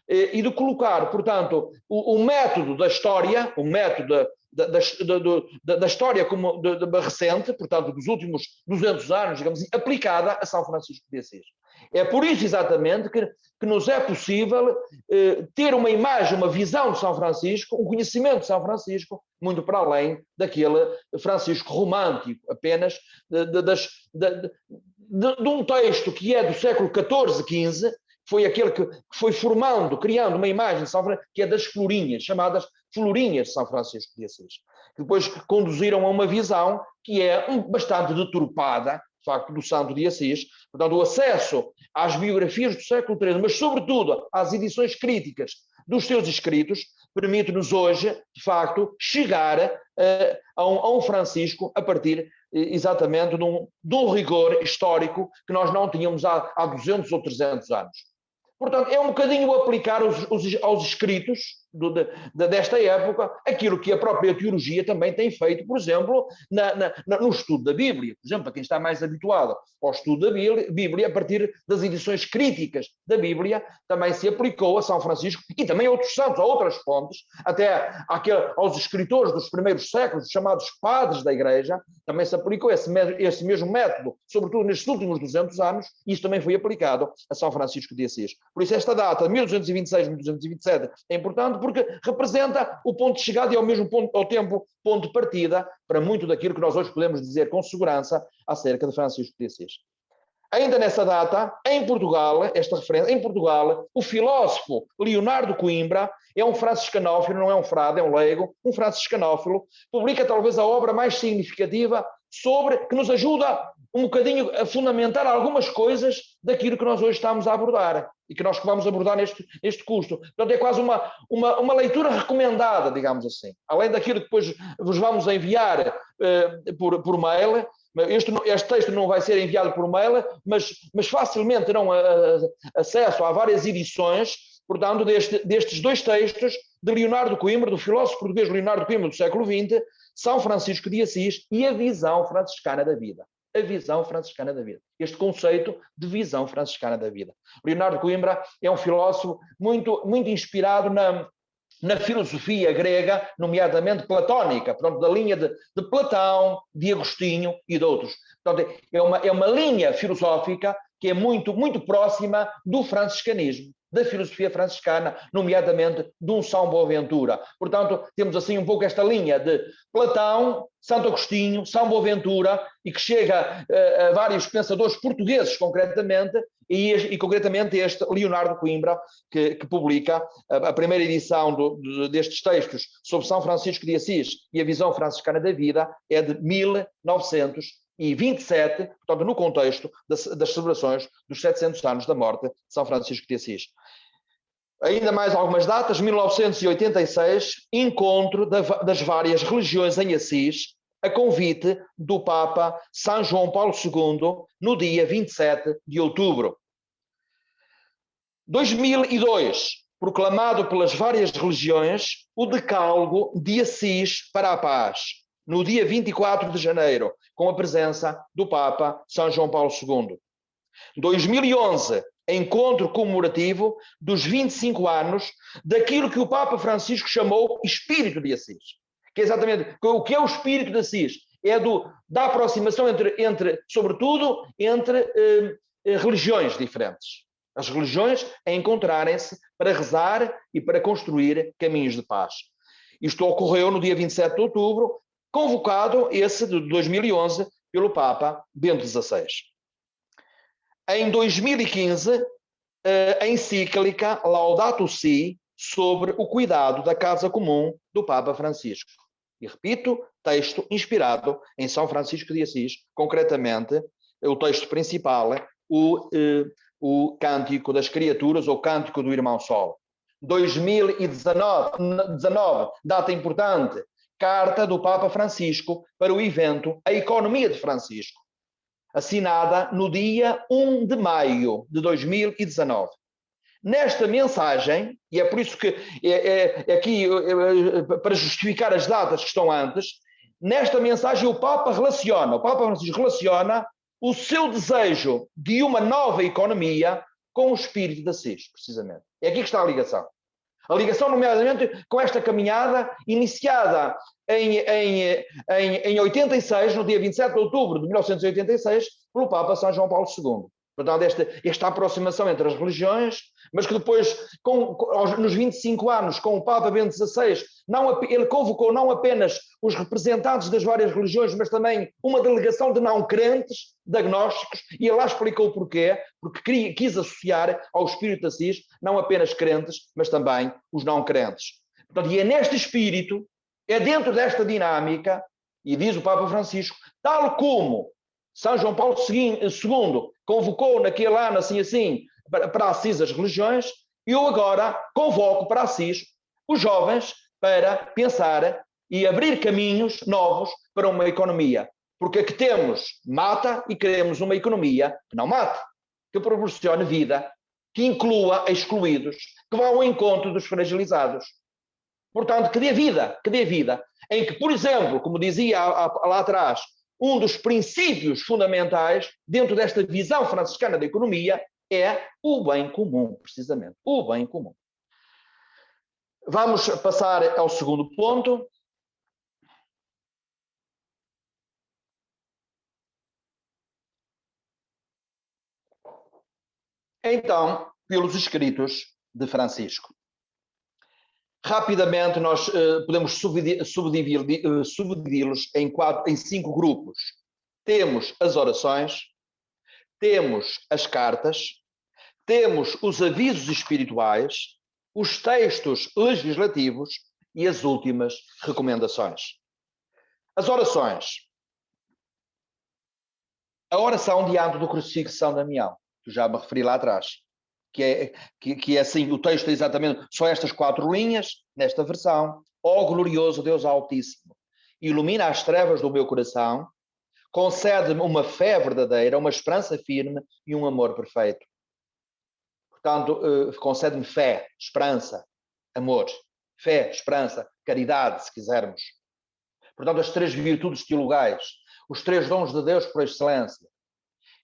e de colocar, portanto, o método da história, o método da história como recente, portanto, dos últimos 200 anos, digamos assim, aplicada a São Francisco de Assis. É por isso, exatamente, que nos é possível ter uma imagem, uma visão de São Francisco, um conhecimento de São Francisco, muito para além daquele Francisco romântico, apenas de um texto que é do século XIV, XV, foi aquele que foi formando, criando uma imagem de São Francisco, que é das florinhas, chamadas florinhas de São Francisco de Assis, que depois conduziram a uma visão que é bastante deturpada, de facto, do Santo de Assis. Portanto, o acesso às biografias do século XIII, mas sobretudo às edições críticas dos seus escritos, permite-nos hoje, de facto, chegar a um Francisco a partir exatamente de um rigor histórico que nós não tínhamos há 200 ou 300 anos. Portanto, é um bocadinho aplicar aos escritos desta época aquilo que a própria teologia também tem feito, por exemplo, no estudo da Bíblia. Por exemplo, para quem está mais habituado ao estudo da Bíblia, a partir das edições críticas da Bíblia, também se aplicou a São Francisco e também a outros santos, a outras fontes, até aos escritores dos primeiros séculos, chamados padres da Igreja, também se aplicou esse mesmo método, sobretudo nestes últimos 200 anos, e isso também foi aplicado a São Francisco de Assis. Por isso esta data, 1226, 1227, é importante porque representa o ponto de chegada e ao mesmo tempo ponto de partida para muito daquilo que nós hoje podemos dizer com segurança acerca de Francisco de Assis. Ainda nessa data, em Portugal, esta referência, em Portugal, o filósofo Leonardo Coimbra é um franciscanófilo, não é um frade, é um leigo, um franciscanófilo, publica talvez a obra mais significativa que nos ajuda um bocadinho a fundamentar algumas coisas daquilo que nós hoje estamos a abordar e que nós vamos abordar neste curso. Portanto, é quase uma leitura recomendada, digamos assim. Além daquilo que depois vos vamos enviar por mail. Este texto não vai ser enviado por mail, mas facilmente terão acesso a várias edições, portanto, destes dois textos de Leonardo Coimbra, do filósofo português Leonardo Coimbra do século XX, São Francisco de Assis e a visão franciscana da vida. A visão franciscana da vida. Este conceito de visão franciscana da vida. Leonardo Coimbra é um filósofo muito inspirado na filosofia grega, nomeadamente platónica, portanto, da linha de Platão, de Agostinho e de outros. Portanto, é uma linha filosófica que é muito próxima do franciscanismo, da filosofia franciscana, nomeadamente de um São Boaventura. Portanto, temos assim um pouco esta linha de Platão, Santo Agostinho, São Boaventura, e que chega a vários pensadores portugueses, concretamente, e concretamente este Leonardo Coimbra, que publica a primeira edição destes textos sobre São Francisco de Assis e a visão franciscana da vida, é de 1927, portanto, no contexto das celebrações dos 700 anos da morte de São Francisco de Assis. Ainda mais algumas datas, 1986, encontro das várias religiões em Assis, a convite do Papa São João Paulo II, no dia 27 de outubro. 2002, proclamado pelas várias religiões, o Decálogo de Assis para a Paz, no dia 24 de janeiro, com a presença do Papa São João Paulo II. 2011, encontro comemorativo dos 25 anos daquilo que o Papa Francisco chamou Espírito de Assis. Que é exatamente o que é o Espírito de Assis. É da aproximação sobretudo, entre religiões diferentes. As religiões a encontrarem-se para rezar e para construir caminhos de paz. Isto ocorreu no dia 27 de outubro, convocado esse de 2011 pelo Papa Bento XVI. Em 2015, a encíclica Laudato Si, sobre o cuidado da casa comum do Papa Francisco. E repito, texto inspirado em São Francisco de Assis, concretamente, o texto principal, o o Cântico das Criaturas ou Cântico do Irmão Sol. 2019, data importante, carta do Papa Francisco para o evento A Economia de Francisco, assinada no dia 1 de maio de 2019. Nesta mensagem, e é por isso que aqui, para justificar as datas que estão antes, nesta mensagem o Papa Francisco relaciona o seu desejo de uma nova economia com o espírito de Assis, precisamente. É aqui que está a ligação. A ligação, nomeadamente, com esta caminhada iniciada em 86, no dia 27 de outubro de 1986, pelo Papa São João Paulo II. Portanto, esta aproximação entre as religiões, mas que depois, nos 25 anos, com o Papa Bento XVI, ele convocou não apenas os representantes das várias religiões, mas também uma delegação de não-crentes, de agnósticos, e ele lá explicou porquê, porque quis associar ao Espírito de Assis não apenas crentes, mas também os não-crentes. Portanto, e é neste espírito, é dentro desta dinâmica, e diz o Papa Francisco, tal como São João Paulo II convocou naquele ano, assim, para Assis as religiões, eu agora convoco para Assis os jovens para pensar e abrir caminhos novos para uma economia. Porque a que temos mata e queremos uma economia que não mate, que proporcione vida, que inclua excluídos, que vá ao encontro dos fragilizados. Portanto, que dê vida, em que, por exemplo, como dizia lá atrás, um dos princípios fundamentais dentro desta visão franciscana da economia é o bem comum, precisamente, o bem comum. Vamos passar ao segundo ponto. Então, pelos escritos de Francisco. Rapidamente nós podemos subdividi-los em 5 grupos. Temos as orações, temos as cartas, temos os avisos espirituais, os textos legislativos e as últimas recomendações. As orações. A oração diante do crucifixo de São Damião, que já me referi lá atrás. Que é assim, o texto é exatamente só estas 4 linhas, nesta versão. Ó glorioso Deus Altíssimo, ilumina as trevas do meu coração, concede-me uma fé verdadeira, uma esperança firme e um amor perfeito. Portanto, concede-me fé, esperança, amor. Fé, esperança, caridade, se quisermos. Portanto, as 3 virtudes teologais, os 3 dons de Deus por excelência.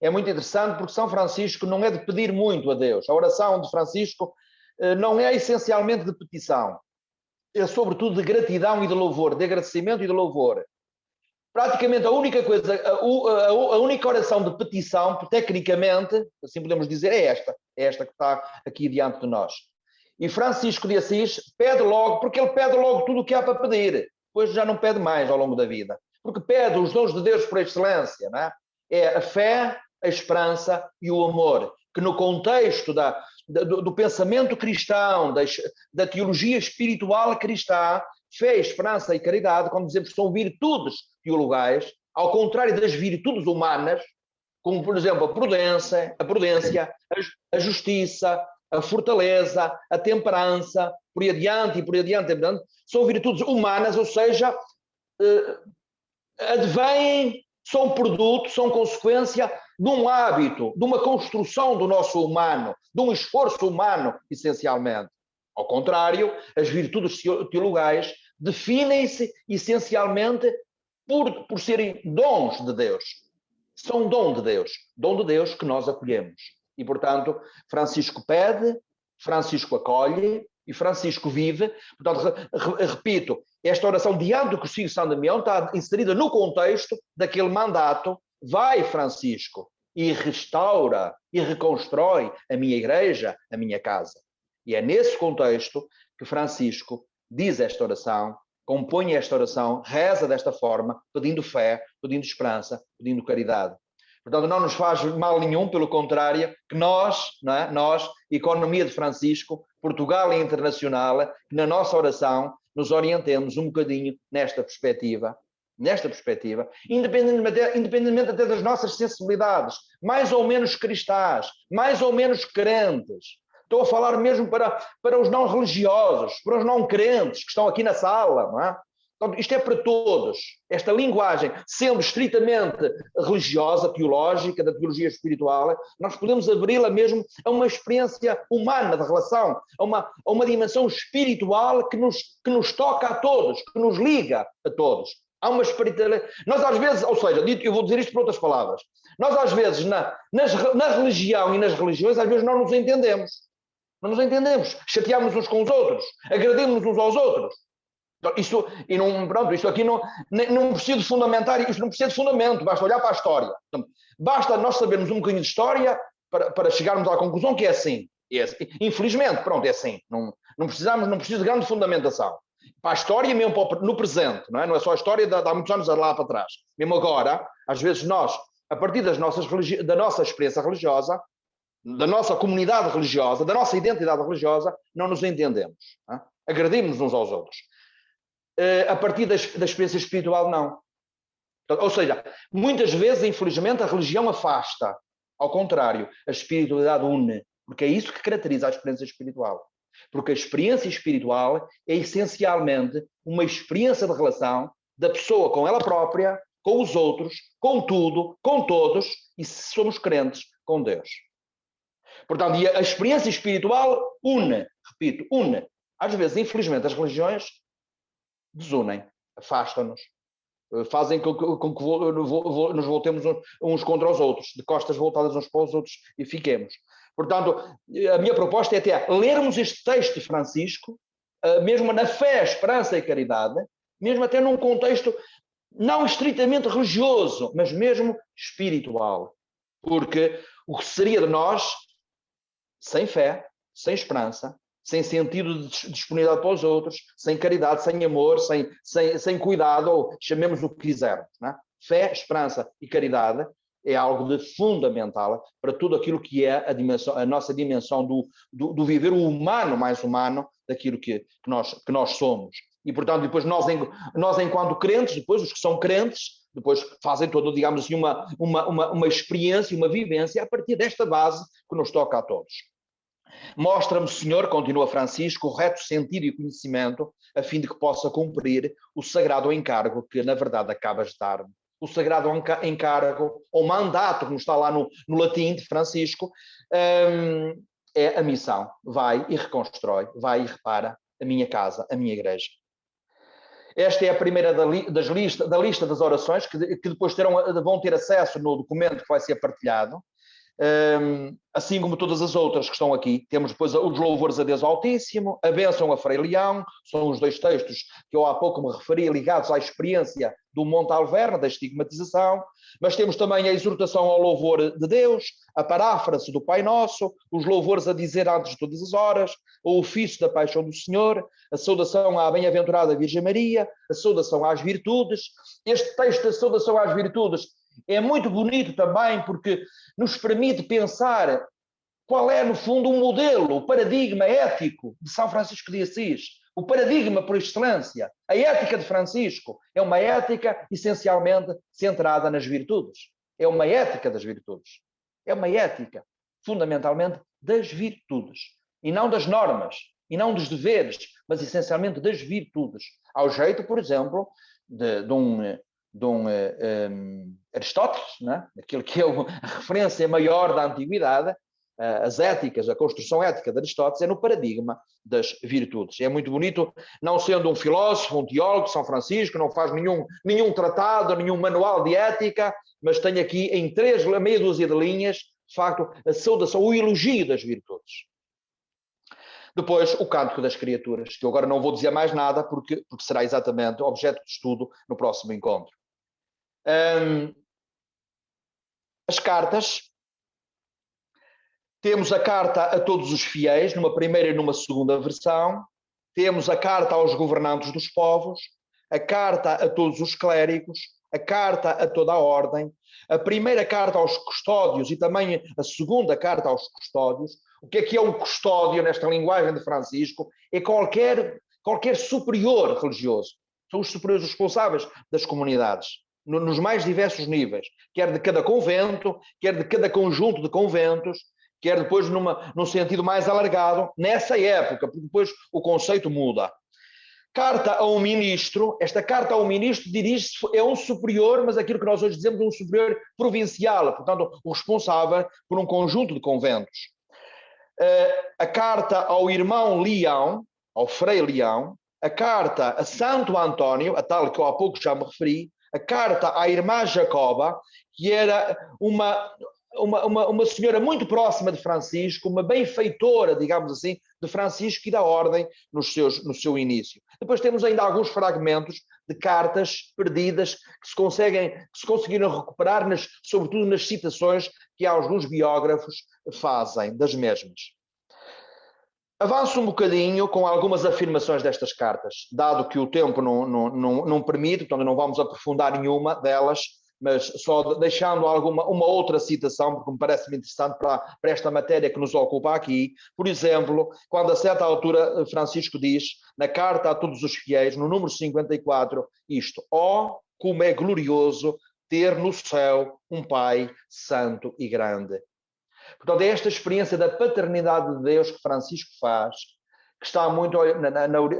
É muito interessante porque São Francisco não é de pedir muito a Deus. A oração de Francisco não é essencialmente de petição. É sobretudo de gratidão e de louvor, de agradecimento e de louvor. Praticamente a única coisa, a única oração de petição, tecnicamente, assim podemos dizer, é esta que está aqui diante de nós. E Francisco de Assis pede logo, porque ele pede logo tudo o que há para pedir. Depois já não pede mais ao longo da vida. Porque pede os dons de Deus por excelência, não é? É a fé, a esperança e o amor, que no contexto do pensamento cristão, da teologia espiritual cristã, fé, esperança e caridade, como dizemos, são virtudes teologais, ao contrário das virtudes humanas, como, por exemplo, a prudência, a justiça, a fortaleza, a temperança, por aí adiante, são virtudes humanas, ou seja, advêm, são produto, são consequência de um hábito, de uma construção do nosso humano, de um esforço humano, essencialmente. Ao contrário, as virtudes teologais definem-se essencialmente por serem dons de Deus. São dom de Deus que nós acolhemos. E, portanto, Francisco pede, Francisco acolhe e Francisco vive. Portanto, repito, esta oração diante do crucifixo de São Damião está inserida no contexto daquele mandato. Vai, Francisco, e restaura e reconstrói a minha igreja, a minha casa. E é nesse contexto que Francisco diz esta oração, compõe esta oração, reza desta forma, pedindo fé, pedindo esperança, pedindo caridade. Portanto, não nos faz mal nenhum, pelo contrário, que nós, Economia de Francisco, Portugal e Internacional, que na nossa oração nos orientemos um bocadinho nesta perspectiva nesta perspectiva, independentemente até das nossas sensibilidades, mais ou menos cristãs, mais ou menos crentes. Estou a falar mesmo para os não religiosos, para os não crentes que estão aqui na sala, não é? Então, isto é para todos. Esta linguagem, sendo estritamente religiosa, teológica, da teologia espiritual, nós podemos abri-la mesmo a uma experiência humana de relação, a uma dimensão espiritual que nos toca a todos, que nos liga a todos. Há uma espiritualidade. Nós às vezes, ou seja, eu vou dizer isto por outras palavras, nós às vezes na religião e nas religiões, às vezes não nos entendemos. Não nos entendemos. Chateamos uns com os outros, agredimos uns aos outros. Isto aqui não precisa de fundamentar, isto não precisa de fundamento, basta olhar para a história. Basta nós sabermos um bocadinho de história para chegarmos à conclusão que é assim. Infelizmente, pronto, é assim. Não precisa de grande fundamentação. Para a história, mesmo no presente, não é só a história de há muitos anos lá para trás. Mesmo agora, às vezes nós, a partir da nossa experiência religiosa, da nossa comunidade religiosa, da nossa identidade religiosa, não nos entendemos. Não é? Agredimos uns aos outros. A partir da experiência espiritual, não. Ou seja, muitas vezes, infelizmente, a religião afasta. Ao contrário, a espiritualidade une. Porque é isso que caracteriza a experiência espiritual. Porque a experiência espiritual é essencialmente uma experiência de relação da pessoa com ela própria, com os outros, com tudo, com todos, e se somos crentes, com Deus. Portanto, a experiência espiritual une, repito, une. Às vezes, infelizmente, as religiões desunem, afastam-nos, fazem com que nos voltemos uns contra os outros, de costas voltadas uns para os outros e fiquemos. Portanto, a minha proposta é até lermos este texto de Francisco, mesmo na fé, esperança e caridade, mesmo até num contexto não estritamente religioso, mas mesmo espiritual. Porque o que seria de nós sem fé, sem esperança, sem sentido de disponibilidade para os outros, sem caridade, sem amor, sem cuidado, ou chamemos o que quisermos. Não é? Fé, esperança e caridade é algo de fundamental para tudo aquilo que é a nossa dimensão do viver o humano mais humano daquilo que nós somos. E, portanto, depois nós enquanto crentes, depois os que são crentes, depois fazem toda, digamos assim, uma experiência, uma vivência a partir desta base que nos toca a todos. Mostra-me, Senhor, continua Francisco, o reto sentido e conhecimento, a fim de que possa cumprir o sagrado encargo que, na verdade, acabas de dar-me. O sagrado encargo, ou mandato, como está lá no latim de Francisco, é a missão. Vai e reconstrói, vai e repara a minha casa, a minha igreja. Esta é a primeira da lista das orações, que depois vão ter acesso no documento que vai ser partilhado. Assim como todas as outras que estão aqui, temos depois os louvores a Deus Altíssimo, a bênção a Frei Leão, são os dois textos que eu há pouco me referi, ligados à experiência do Monte Alverne, da estigmatização, mas temos também a exortação ao louvor de Deus, a paráfrase do Pai Nosso, os louvores a dizer antes de todas as horas, o ofício da Paixão do Senhor, a saudação à bem-aventurada Virgem Maria, a saudação às virtudes. Este texto da saudação às virtudes é muito bonito também porque nos permite pensar qual é, no fundo, um modelo, o paradigma ético de São Francisco de Assis, o paradigma por excelência. A ética de Francisco é uma ética essencialmente centrada nas virtudes. É uma ética das virtudes. É uma ética, fundamentalmente, das virtudes. E não das normas, e não dos deveres, mas essencialmente das virtudes. Ao jeito, por exemplo, de um Aristóteles, né? Aquilo que é a referência maior da antiguidade, as éticas, a construção ética de Aristóteles é no paradigma das virtudes. É muito bonito, não sendo um filósofo, um teólogo, São Francisco, não faz nenhum tratado, nenhum manual de ética, mas tem aqui em meia dúzia de linhas, de facto, a saudação, o elogio das virtudes. Depois, o Cântico das Criaturas, que eu agora não vou dizer mais nada, porque será exatamente objeto de estudo no próximo encontro. As cartas, temos a carta a todos os fiéis, numa primeira e numa segunda versão, temos a carta aos governantes dos povos, a carta a todos os clérigos, a carta a toda a ordem, a primeira carta aos custódios e também a segunda carta aos custódios. O que é um custódio nesta linguagem de Francisco? É qualquer superior religioso. são os superiores responsáveis das comunidades, nos mais diversos níveis, quer de cada convento, quer de cada conjunto de conventos, quer depois num sentido mais alargado, nessa época, porque depois o conceito muda. Carta a um ministro, esta carta ao ministro dirige-se, é um superior, mas aquilo que nós hoje dizemos um superior provincial, portanto, o responsável por um conjunto de conventos. A carta ao irmão Leão, ao Frei Leão, a carta a Santo António, a tal que eu há pouco já me referi, a carta à irmã Jacoba, que era uma senhora muito próxima de Francisco, uma benfeitora, digamos assim, de Francisco e da ordem no seu início. Depois temos ainda alguns fragmentos de cartas perdidas que se conseguiram recuperar, sobretudo nas citações que alguns biógrafos fazem das mesmas. Avanço um bocadinho com algumas afirmações destas cartas, dado que o tempo não permite, portanto não vamos aprofundar nenhuma delas, mas só deixando uma outra citação, porque me parece interessante para esta matéria que nos ocupa aqui. Por exemplo, quando a certa altura Francisco diz, na carta a todos os fiéis, no número 54, isto: ó, como é glorioso ter no céu um Pai santo e grande. Portanto, é esta experiência da paternidade de Deus que Francisco faz, que está muito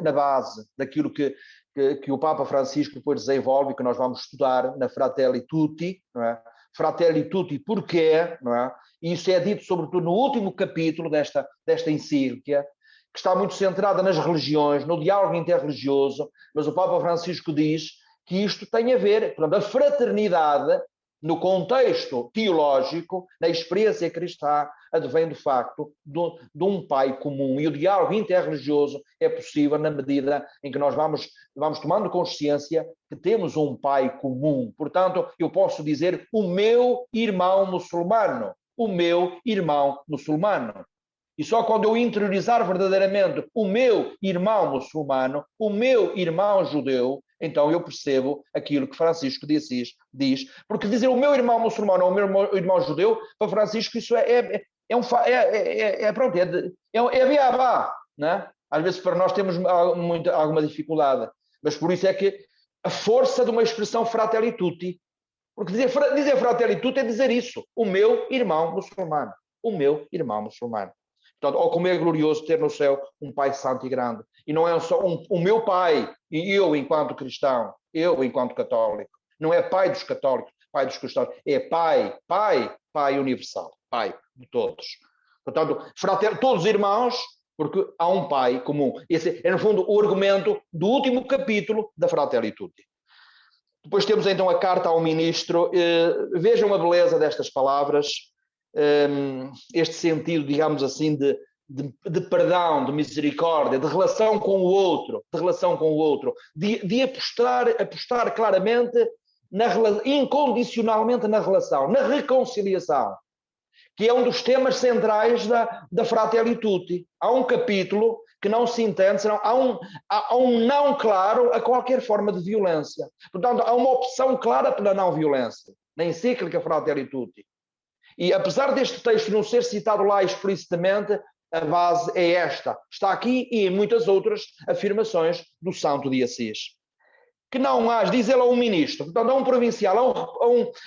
na base daquilo que o Papa Francisco depois desenvolve, que nós vamos estudar na Fratelli Tutti, não é? Fratelli Tutti porquê, não é? E isso é dito sobretudo no último capítulo desta encíclica, que está muito centrada nas religiões, no diálogo interreligioso, mas o Papa Francisco diz que isto tem a ver, portanto, a fraternidade no contexto teológico, na experiência cristã, advém do facto de um pai comum. E o diálogo interreligioso é possível na medida em que nós vamos tomando consciência que temos um pai comum. Portanto, eu posso dizer o meu irmão muçulmano. O meu irmão muçulmano. E só quando eu interiorizar verdadeiramente o meu irmão muçulmano, o meu irmão judeu, então eu percebo aquilo que Francisco de Assis diz. Porque dizer o meu irmão muçulmano ou o meu irmão judeu, para Francisco isso é beabá, né? Às vezes para nós temos alguma dificuldade. Mas por isso é que a força de uma expressão fratelli tutti. Porque dizer fratelli tutti é dizer isso. O meu irmão muçulmano. O meu irmão muçulmano. Portanto, ou como é glorioso ter no céu um Pai santo e grande. E não é só o meu Pai, e eu enquanto cristão, eu enquanto católico. Não é Pai dos católicos, Pai dos cristãos. É Pai universal. Pai de todos. Portanto, todos irmãos, porque há um Pai comum. Esse é, no fundo, o argumento do último capítulo da Fratelli Tutti. Depois temos, então, a carta ao ministro. Vejam a beleza destas palavras. Este sentido, digamos assim, de perdão, de misericórdia, de relação com o outro, de apostar claramente, incondicionalmente na relação, na reconciliação, que é um dos temas centrais da Fratelli Tutti. Há um capítulo que não se entende, senão há um não claro a qualquer forma de violência. Portanto, há uma opção clara pela não violência, na encíclica Fratelli Tutti. E apesar deste texto não ser citado lá explicitamente, a base é esta. Está aqui e em muitas outras afirmações do Santo de Assis. Que não há, diz ele a um ministro, portanto a um provincial,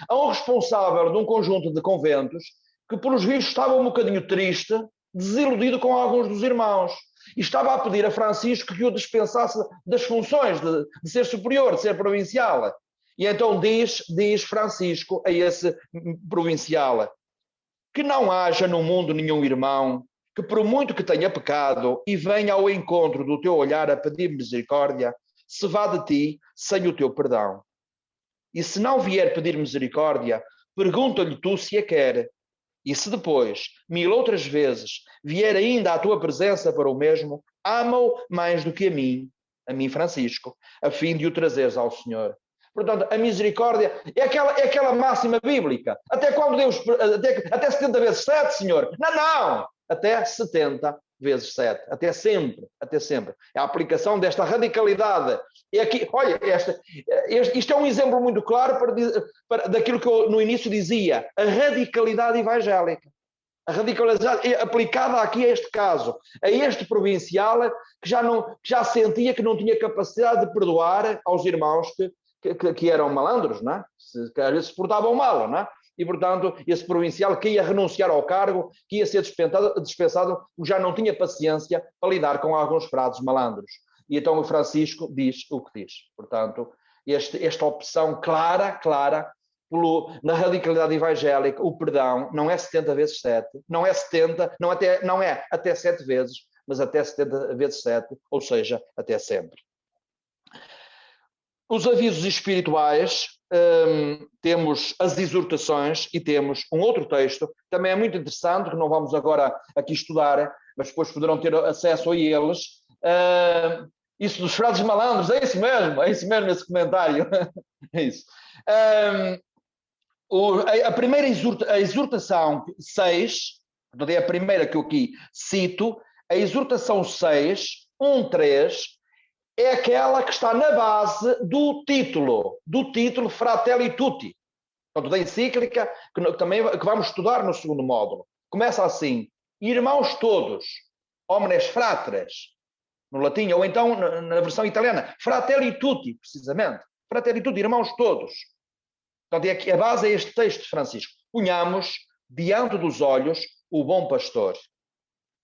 a um responsável de um conjunto de conventos, que pelos vistos estava um bocadinho triste, desiludido com alguns dos irmãos. E estava a pedir a Francisco que o dispensasse das funções de ser superior, de ser provincial. E então diz Francisco a esse provincial: que não haja no mundo nenhum irmão que, por muito que tenha pecado e venha ao encontro do teu olhar a pedir misericórdia, se vá de ti sem o teu perdão. E se não vier pedir misericórdia, pergunta-lhe tu se a quer. E se depois, 1000 outras vezes, vier ainda à tua presença para o mesmo, ama-o mais do que a mim Francisco, a fim de o trazeres ao Senhor. Portanto, a misericórdia é aquela máxima bíblica. Até quando Deus... Até 70 vezes 7, Senhor? Não! Até 70 vezes 7. Até sempre. É a aplicação desta radicalidade. É aqui, olha, isto é um exemplo muito claro daquilo que eu no início dizia. A radicalidade evangélica. A radicalidade é aplicada aqui a este caso, a este provincial que já sentia que não tinha capacidade de perdoar aos irmãos que eram malandros, não é? Que às vezes se portavam mal, não é? E, portanto, esse provincial que ia renunciar ao cargo, que ia ser dispensado, já não tinha paciência para lidar com alguns frades malandros. E então o Francisco diz o que diz. Portanto, esta opção clara, na radicalidade evangélica, o perdão não é 70 vezes 7, não é 70, não é até 7 vezes, mas até 70 vezes 7, ou seja, até sempre. Os avisos espirituais, temos as exortações e temos um outro texto, também é muito interessante, que não vamos agora aqui estudar, mas depois poderão ter acesso a eles. Isso dos frades malandros, é isso mesmo esse comentário. É isso. A primeira a exortação 6, é a primeira que eu aqui cito, a exortação 6, 1:3, é aquela que está na base do título Fratelli Tutti, portanto, da encíclica, que vamos estudar no segundo módulo. Começa assim: irmãos todos, omnes fratres, no latim, ou então na versão italiana, Fratelli Tutti, precisamente. Fratelli Tutti, irmãos todos. Portanto, a base é este texto de Francisco. Ponhamos diante dos olhos o bom pastor,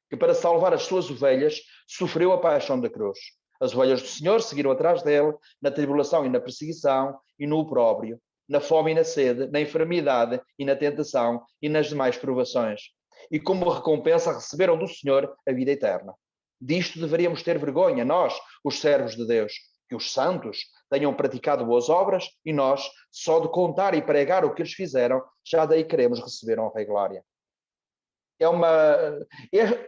que para salvar as suas ovelhas sofreu a paixão da cruz. As ovelhas do Senhor seguiram atrás dele, na tribulação e na perseguição, e no opróbrio, na fome e na sede, na enfermidade e na tentação, e nas demais provações. E como recompensa receberam do Senhor a vida eterna. Disto deveríamos ter vergonha, nós, os servos de Deus, que os santos tenham praticado boas obras, e nós, só de contar e pregar o que eles fizeram, já daí queremos receber honra e glória.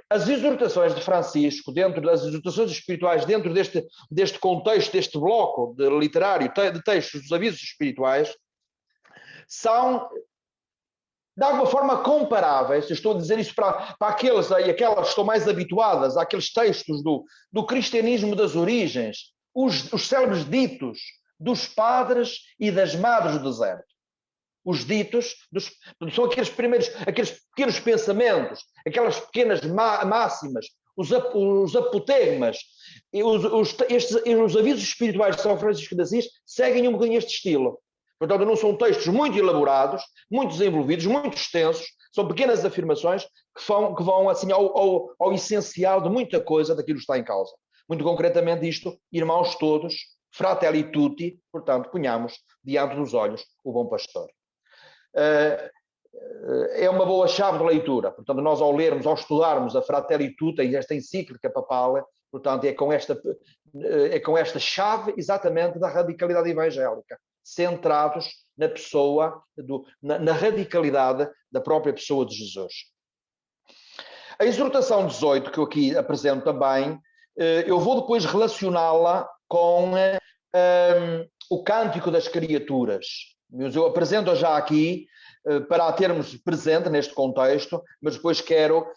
As exortações de Francisco, dentro das exortações espirituais, dentro deste contexto, deste bloco literário de textos dos avisos espirituais, são de alguma forma comparáveis. Eu estou a dizer isso para aqueles e aquelas que estão mais habituadas àqueles textos do cristianismo das origens, os célebres ditos dos padres e das madres do deserto. Os ditos são aqueles pequenos pensamentos, aquelas pequenas máximas, os apotegmas. Os avisos espirituais de São Francisco de Assis seguem um bocadinho este estilo. Portanto, não são textos muito elaborados, muito desenvolvidos, muito extensos, são pequenas afirmações que vão assim, ao essencial de muita coisa daquilo que está em causa. Muito concretamente isto: irmãos todos, fratelli tutti, portanto, ponhamos diante dos olhos o bom pastor. É uma boa chave de leitura. Portanto, nós ao estudarmos a Fratelli Tutti, esta encíclica papal, portanto, é com esta chave exatamente da radicalidade evangélica, centrados na pessoa, na radicalidade da própria pessoa de Jesus. A exortação 18, que eu aqui apresento também, eu vou depois relacioná-la com o Cântico das Criaturas. Mas eu apresento-a já aqui para a termos presente neste contexto, mas depois quero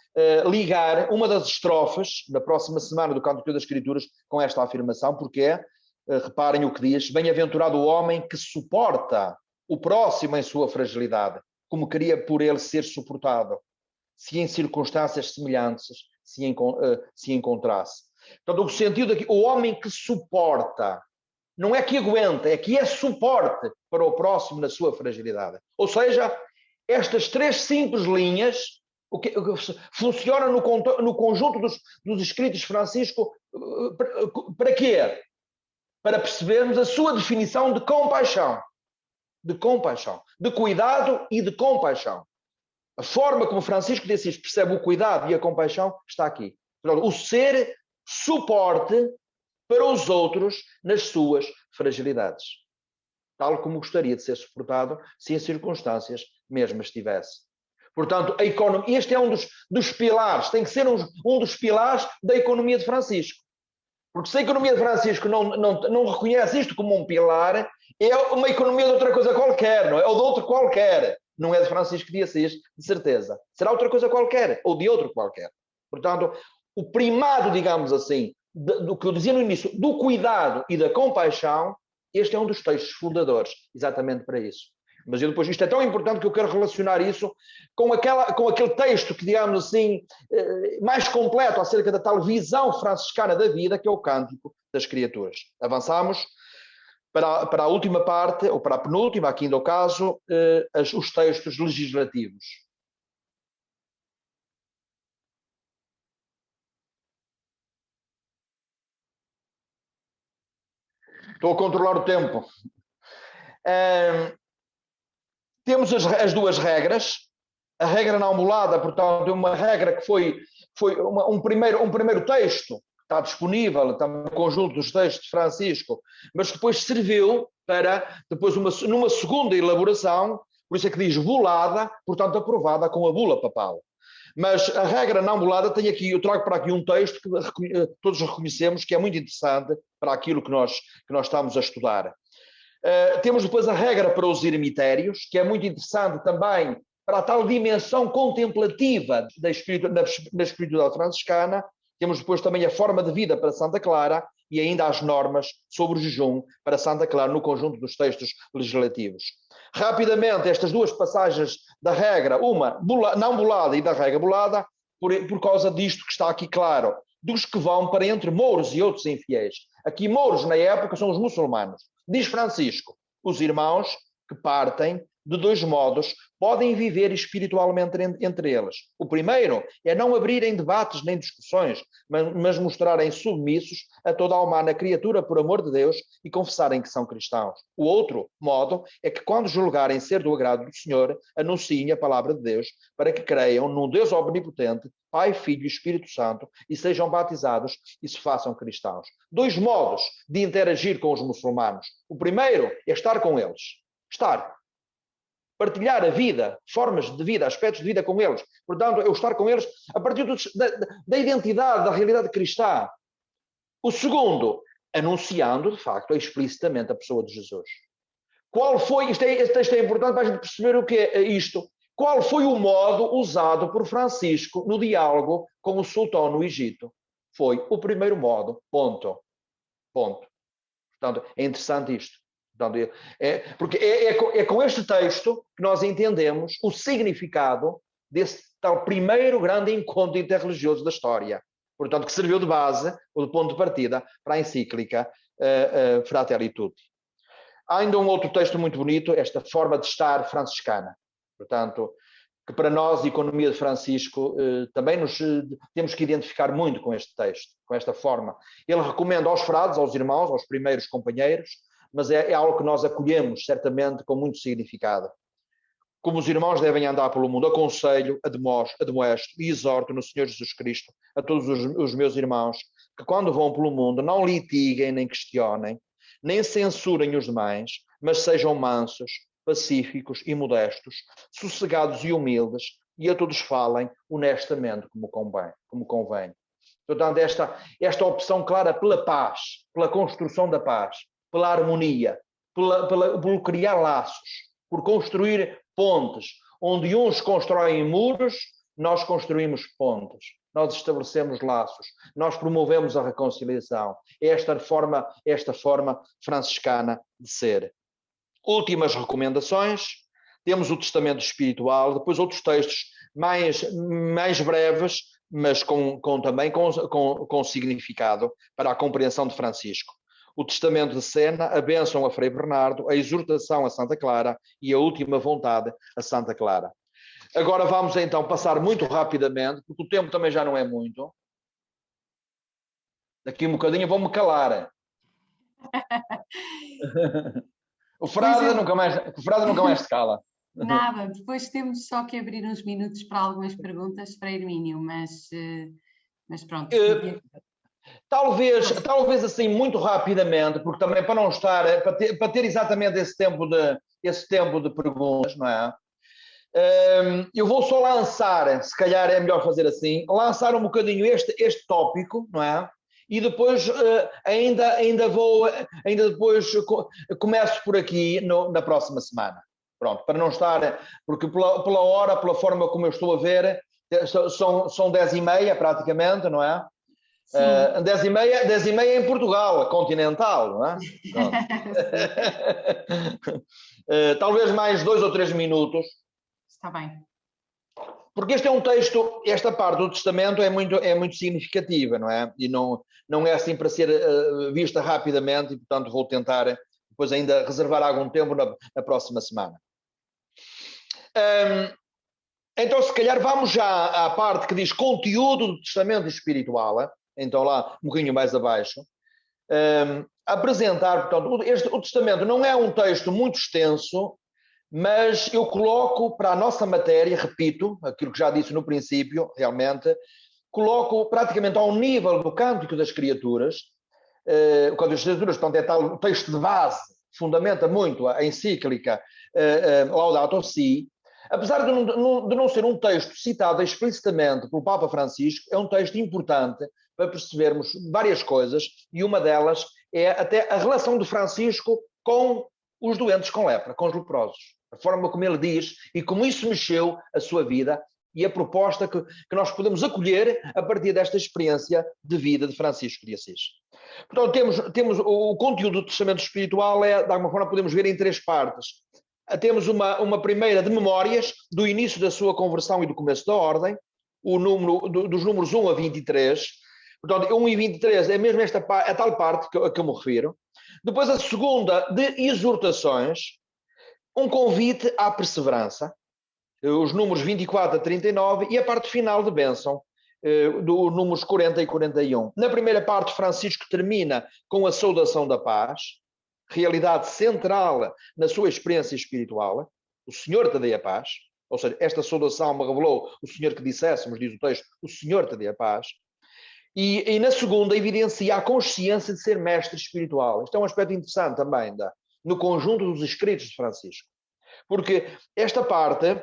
ligar uma das estrofes da próxima semana do Cântico das Escrituras com esta afirmação, porque reparem o que diz: bem-aventurado o homem que suporta o próximo em sua fragilidade, como queria por ele ser suportado, se em circunstâncias semelhantes se encontrasse. Portanto, o sentido aqui, o homem que suporta, não é que aguenta, é que é suporte para o próximo na sua fragilidade. Ou seja, estas 3 simples linhas funcionam no conjunto dos escritos de Francisco. Para quê? Para percebermos a sua definição de compaixão. De cuidado e de compaixão. A forma como Francisco de Assis percebe o cuidado e a compaixão está aqui. O ser suporte para os outros nas suas fragilidades, tal como gostaria de ser suportado se em circunstâncias mesmas estivesse. Portanto, a economia, este é um dos pilares, tem que ser um dos pilares da economia de Francisco. Porque se a economia de Francisco não reconhece isto como um pilar, é uma economia de outra coisa qualquer, não é? Ou de outro qualquer. Não é de Francisco de Assis, de certeza. Será outra coisa qualquer, ou de outro qualquer. Portanto, o primado, digamos assim, do que eu dizia no início, do cuidado e da compaixão, este é um dos textos fundadores, exatamente para isso. Mas eu depois, isto é tão importante que eu quero relacionar isso com aquele texto que, digamos assim, mais completo acerca da tal visão franciscana da vida, que é o Cântico das Criaturas. Avançamos para a última parte, ou para a penúltima, aqui ainda o caso, os textos legislativos. Estou a controlar o tempo. Temos as duas regras. A regra não anulada, portanto, é uma regra que foi um primeiro texto, que está disponível, está no conjunto dos textos de Francisco, mas que depois serviu para, depois, numa segunda elaboração, por isso é que diz bulada, portanto, aprovada com a bula papal. Mas a regra não bulada tem aqui, eu trago para aqui um texto que todos reconhecemos, que é muito interessante para aquilo que nós estamos a estudar. Temos depois a regra para os ermitérios, que é muito interessante também para a tal dimensão contemplativa da espiritualidade franciscana. Temos depois também a forma de vida para Santa Clara e ainda as normas sobre o jejum para Santa Clara no conjunto dos textos legislativos. Rapidamente, estas duas passagens da regra, uma não bulada e da regra bulada, por causa disto que está aqui claro, dos que vão para entre mouros e outros infiéis. Aqui mouros na época são os muçulmanos. Diz Francisco, os irmãos que partem de dois modos podem viver espiritualmente entre eles. O primeiro é não abrirem debates nem discussões, mas mostrarem submissos a toda a humana criatura por amor de Deus e confessarem que são cristãos. O outro modo é que quando julgarem ser do agrado do Senhor, anunciem a palavra de Deus para que creiam num Deus omnipotente, Pai, Filho e Espírito Santo e sejam batizados e se façam cristãos. Dois modos de interagir com os muçulmanos. O primeiro é estar com eles. Partilhar a vida, formas de vida, aspectos de vida com eles. Portanto, eu estar com eles a partir da identidade, da realidade cristã. O segundo, anunciando, de facto, explicitamente a pessoa de Jesus. Qual foi, este texto é importante para a gente perceber o que é isto. Qual foi o modo usado por Francisco no diálogo com o sultão no Egito? Foi o primeiro modo, ponto. Portanto, é interessante isto. Porque é com este texto que nós entendemos o significado desse tal primeiro grande encontro interreligioso da história. Portanto, que serviu de base, ou de ponto de partida, para a encíclica Fratelli Tutti. Há ainda um outro texto muito bonito, esta forma de estar franciscana. Portanto, que para nós, a economia de Francisco, também nos temos que identificar muito com este texto, com esta forma. Ele recomenda aos frades, aos irmãos, aos primeiros companheiros, mas é algo que nós acolhemos, certamente, com muito significado. Como os irmãos devem andar pelo mundo, aconselho, admoesto e exorto no Senhor Jesus Cristo a todos os meus irmãos que, quando vão pelo mundo, não litiguem nem questionem, nem censurem os demais, mas sejam mansos, pacíficos e modestos, sossegados e humildes, e a todos falem honestamente como convém. Portanto, esta opção clara pela paz, pela construção da paz, pela harmonia, por criar laços, por construir pontes. Onde uns constroem muros, nós construímos pontes. Nós estabelecemos laços. Nós promovemos a reconciliação. Esta forma franciscana de ser. Últimas recomendações. Temos o testamento espiritual, depois outros textos mais breves, mas também com significado para a compreensão de Francisco. O testamento de Sena, a bênção a Frei Bernardo, a exortação a Santa Clara e a última vontade a Santa Clara. Agora vamos então passar muito rapidamente, porque o tempo também já não é muito. Daqui um bocadinho vou-me calar. O frade nunca mais se cala.
Nada, depois temos só que abrir uns minutos para algumas perguntas, Frei Hermínio, mas pronto.
Talvez assim muito rapidamente, porque também para não estar, para ter exatamente esse tempo de perguntas, não é? Eu vou só lançar, se calhar é melhor fazer assim, lançar um bocadinho este tópico, não é? E depois ainda depois começo por aqui na próxima semana. Pronto, para não estar, porque pela hora, pela forma como eu estou a ver, são 10h30 praticamente, não é? 10h30 em Portugal, continental, não é? talvez mais 2 ou 3 minutos.
Está bem.
Porque este é um texto, esta parte do Testamento é muito significativa, não é? E não é assim para ser vista rapidamente, e portanto vou tentar depois ainda reservar algum tempo na próxima semana. Então, se calhar, vamos já à parte que diz conteúdo do testamento espiritual, então lá um bocadinho mais abaixo, apresentar, portanto, o testamento não é um texto muito extenso, mas eu coloco para a nossa matéria, repito, aquilo que já disse no princípio, realmente, coloco praticamente ao nível do Cântico das Criaturas. O Cântico das Criaturas, portanto, é tal o texto de base, fundamenta muito a encíclica Laudato Si. Apesar de não ser um texto citado explicitamente pelo Papa Francisco, é um texto importante para percebermos várias coisas, e uma delas é até a relação de Francisco com os doentes com lepra, com os leprosos. A forma como ele diz e como isso mexeu a sua vida e a proposta que nós podemos acolher a partir desta experiência de vida de Francisco de Assis. Portanto, temos o conteúdo do testamento espiritual, de alguma forma podemos ver em 3 partes. Temos uma primeira de memórias do início da sua conversão e do começo da ordem, dos números 1 a 23. Portanto, 1 e 23 é mesmo a tal parte a que eu me refiro. Depois a segunda de exortações, um convite à perseverança, os números 24 a 39, e a parte final de bênção, dos números 40 e 41. Na primeira parte, Francisco termina com a saudação da paz, realidade central na sua experiência espiritual. O Senhor te dê a paz. Ou seja, esta saudação me revelou o Senhor que disséssemos, diz o texto, o Senhor te dê a paz. E na segunda, evidencia a consciência de ser mestre espiritual. Isto é um aspecto interessante também no conjunto dos escritos de Francisco. Porque esta parte,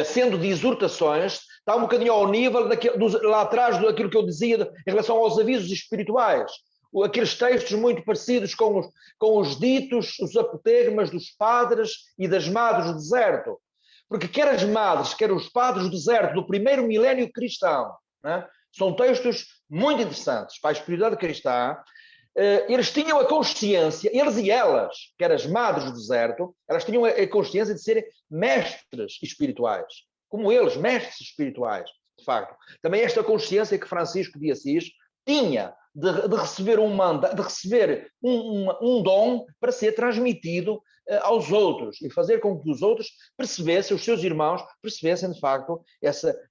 sendo de exortações, está um bocadinho ao nível lá atrás daquilo que eu dizia em relação aos avisos espirituais. Aqueles textos muito parecidos com os ditos, os apotegmas dos padres e das madres do deserto. Porque quer as madres, quer os padres do deserto do primeiro milénio cristão, né, são textos muito interessantes para a espiritualidade cristã. Eles tinham a consciência, eles e elas, quer as madres do deserto, elas tinham a consciência de serem mestres espirituais. Como eles, mestres espirituais, de facto. Também esta consciência que Francisco de Assis tinha de receber de receber um dom para ser transmitido aos outros e fazer com que os outros percebessem, os seus irmãos percebessem de facto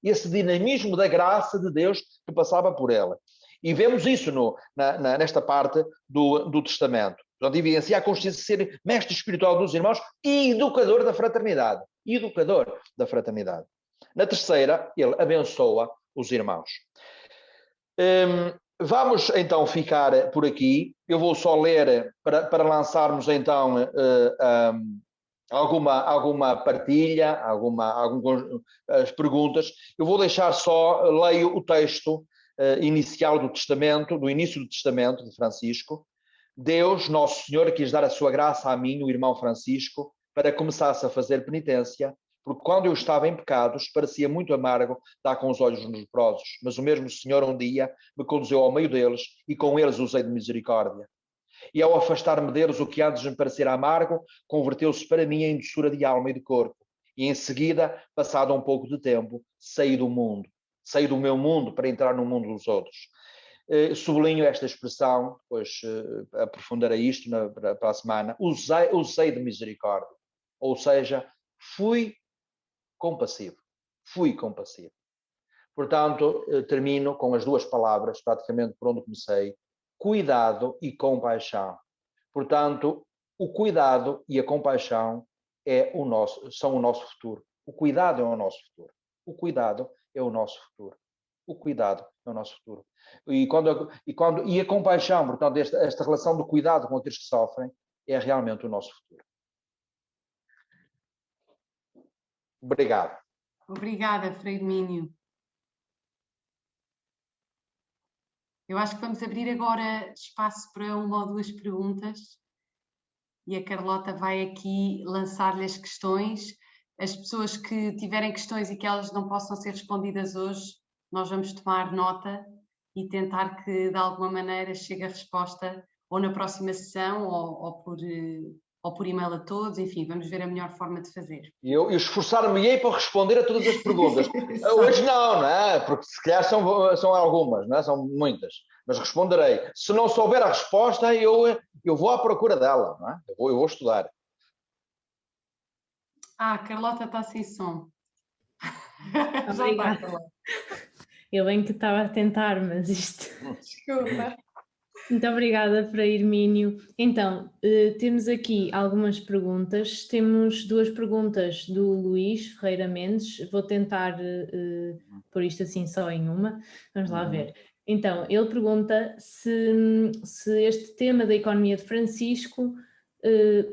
esse dinamismo da graça de Deus que passava por ela. E vemos isso nesta parte do Testamento. Portanto, evidencia a consciência de ser mestre espiritual dos irmãos e educador da fraternidade. Educador da fraternidade. Na terceira, ele abençoa os irmãos. Vamos então ficar por aqui. Eu vou só ler para lançarmos então alguma partilha, as perguntas. Eu vou deixar leio o texto inicial do Testamento, do início do Testamento de Francisco. Deus, Nosso Senhor, quis dar a sua graça a mim, o irmão Francisco, para que começasse a fazer penitência, porque quando eu estava em pecados, parecia muito amargo dar com os olhos nos leprosos. Mas o mesmo Senhor um dia me conduziu ao meio deles e com eles usei de misericórdia. E ao afastar-me deles, o que antes me parecia amargo, converteu-se para mim em doçura de alma e de corpo. E em seguida, passado um pouco de tempo, saí do meu mundo para entrar no mundo dos outros. Sublinho esta expressão, depois aprofundarei isto para a semana. Usei de misericórdia. Ou seja, fui compassivo. Portanto, termino com as 2 palavras, praticamente por onde comecei: cuidado e compaixão. Portanto, o cuidado e a compaixão são o nosso futuro. O cuidado é o nosso futuro. O cuidado é o nosso futuro. O cuidado é o nosso futuro. E a compaixão, portanto, esta relação de cuidado com aqueles que sofrem, é realmente o nosso futuro. Obrigado.
Obrigada, Frei Hermínio. Eu acho que vamos abrir agora espaço para 1 ou 2 perguntas e a Carlota vai aqui lançar-lhe as questões. As pessoas que tiverem questões e que elas não possam ser respondidas hoje, nós vamos tomar nota e tentar que de alguma maneira chegue a resposta ou na próxima sessão ou por ou por e-mail a todos, enfim, vamos ver a melhor forma de fazer.
Eu esforçar-me-ei para responder a todas as perguntas. Hoje não é? Porque se calhar são algumas, não é? São muitas, mas responderei. Se não souber a resposta, eu vou à procura dela, não é? Eu vou estudar.
A Carlota está sem som.
Obrigada. Eu bem que estava a tentar, mas isto...
Desculpa.
Muito obrigada, Frei Hermínio. Então, temos aqui algumas perguntas. Temos duas perguntas do Luís Ferreira Mendes. Vou tentar pôr isto assim só em uma. Vamos lá ver. Então, ele pergunta se este tema da economia de Francisco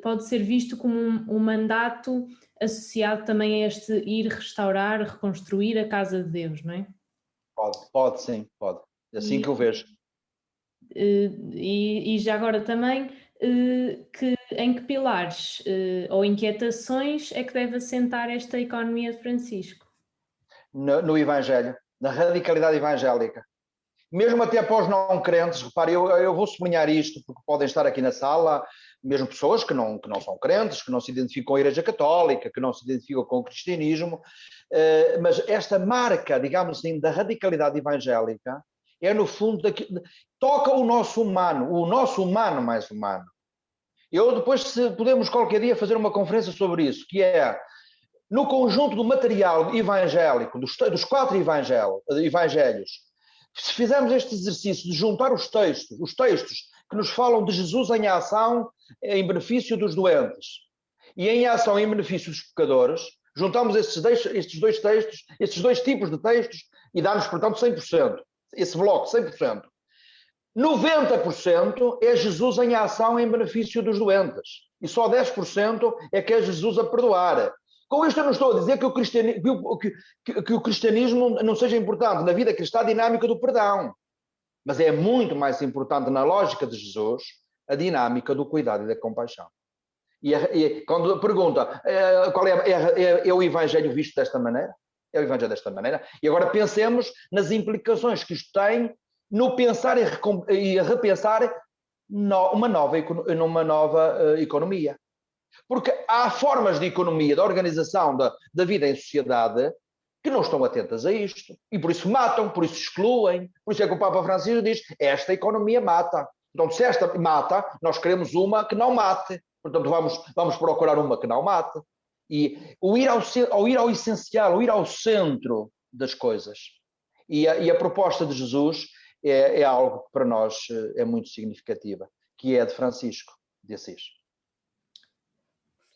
pode ser visto como um mandato associado também a este ir restaurar, reconstruir a casa de Deus, não é?
Pode sim, pode. É assim que eu vejo.
E já agora também, em que pilares ou inquietações é que deve assentar esta economia de Francisco?
No Evangelho, na radicalidade evangélica. Mesmo até para os não crentes, repare, eu vou sublinhar isto, porque podem estar aqui na sala, mesmo pessoas que não são crentes, que não se identificam com a Igreja Católica, que não se identificam com o cristianismo, mas esta marca, digamos assim, da radicalidade evangélica, é no fundo, toca o nosso humano mais humano. Eu depois, se podemos qualquer dia fazer uma conferência sobre isso, que é, no conjunto do material evangélico, dos 4 evangelhos, se fizermos este exercício de juntar os textos que nos falam de Jesus em ação em benefício dos doentes e em ação em benefício dos pecadores, juntamos estes dois textos, estes dois tipos de textos e dá-nos, portanto, 100%. Esse bloco, 100%. 90% é Jesus em ação em benefício dos doentes. E só 10% é que é Jesus a perdoar. Com isto eu não estou a dizer que o cristianismo não seja importante na vida cristã, a dinâmica do perdão. Mas é muito mais importante na lógica de Jesus a dinâmica do cuidado e da compaixão. E quando pergunta qual é o Evangelho visto desta maneira, é o Evangelho desta maneira. E agora pensemos nas implicações que isto tem no pensar e repensar numa nova economia. Porque há formas de economia, de organização da vida em sociedade que não estão atentas a isto. E por isso matam, por isso excluem. Por isso é que o Papa Francisco diz, esta economia mata. Então, se esta mata, nós queremos uma que não mate. Portanto, vamos procurar uma que não mate. E o ir ao essencial, o ir ao centro das coisas. E a proposta de Jesus é algo que para nós é muito significativa, que é de Francisco de Assis.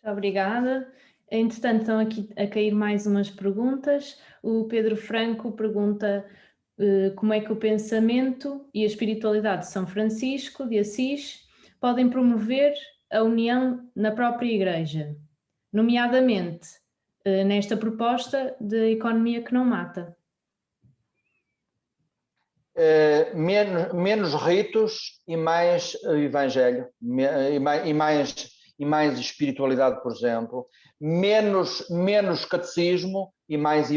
Muito obrigada. Entretanto, estão aqui a cair mais umas perguntas. O Pedro Franco pergunta como é que o pensamento e a espiritualidade de São Francisco de Assis podem promover a união na própria Igreja, nomeadamente nesta proposta de economia que não mata.
Menos ritos e mais evangelho, e mais espiritualidade, por exemplo, menos catecismo e mais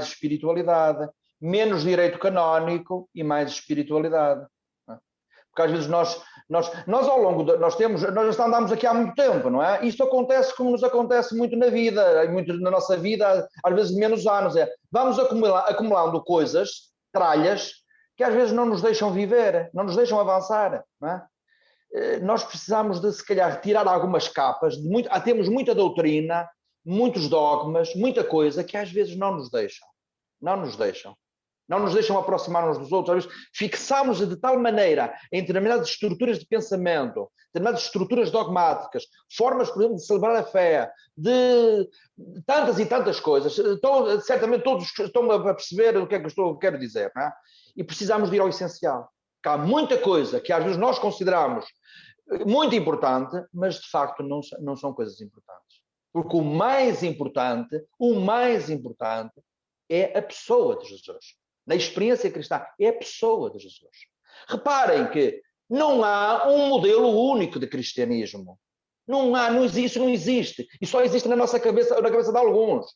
espiritualidade, menos direito canónico e mais espiritualidade. Porque às vezes nós ao longo nós já andamos aqui há muito tempo, não é? Isto acontece como nos acontece muito na vida, muito na nossa vida, às vezes de menos anos. Vamos acumulando coisas, tralhas, que às vezes não nos deixam viver, não nos deixam avançar, não é? Nós precisamos de, se calhar, tirar algumas capas, temos muita doutrina, muitos dogmas, muita coisa que às vezes não nos deixam aproximar-nos dos outros. Às vezes fixamos de tal maneira em determinadas estruturas de pensamento, determinadas estruturas dogmáticas, formas, por exemplo, de celebrar a fé, de tantas e tantas coisas. Certamente todos estão a perceber o que é que eu quero dizer, não é? E precisamos de ir ao essencial. Que há muita coisa que às vezes nós consideramos muito importante, mas de facto não são coisas importantes. Porque o mais importante é a pessoa de Jesus. Na experiência cristã, é a pessoa de Jesus. Reparem que não há um modelo único de cristianismo. Não existe. E só existe na nossa cabeça, na cabeça de alguns.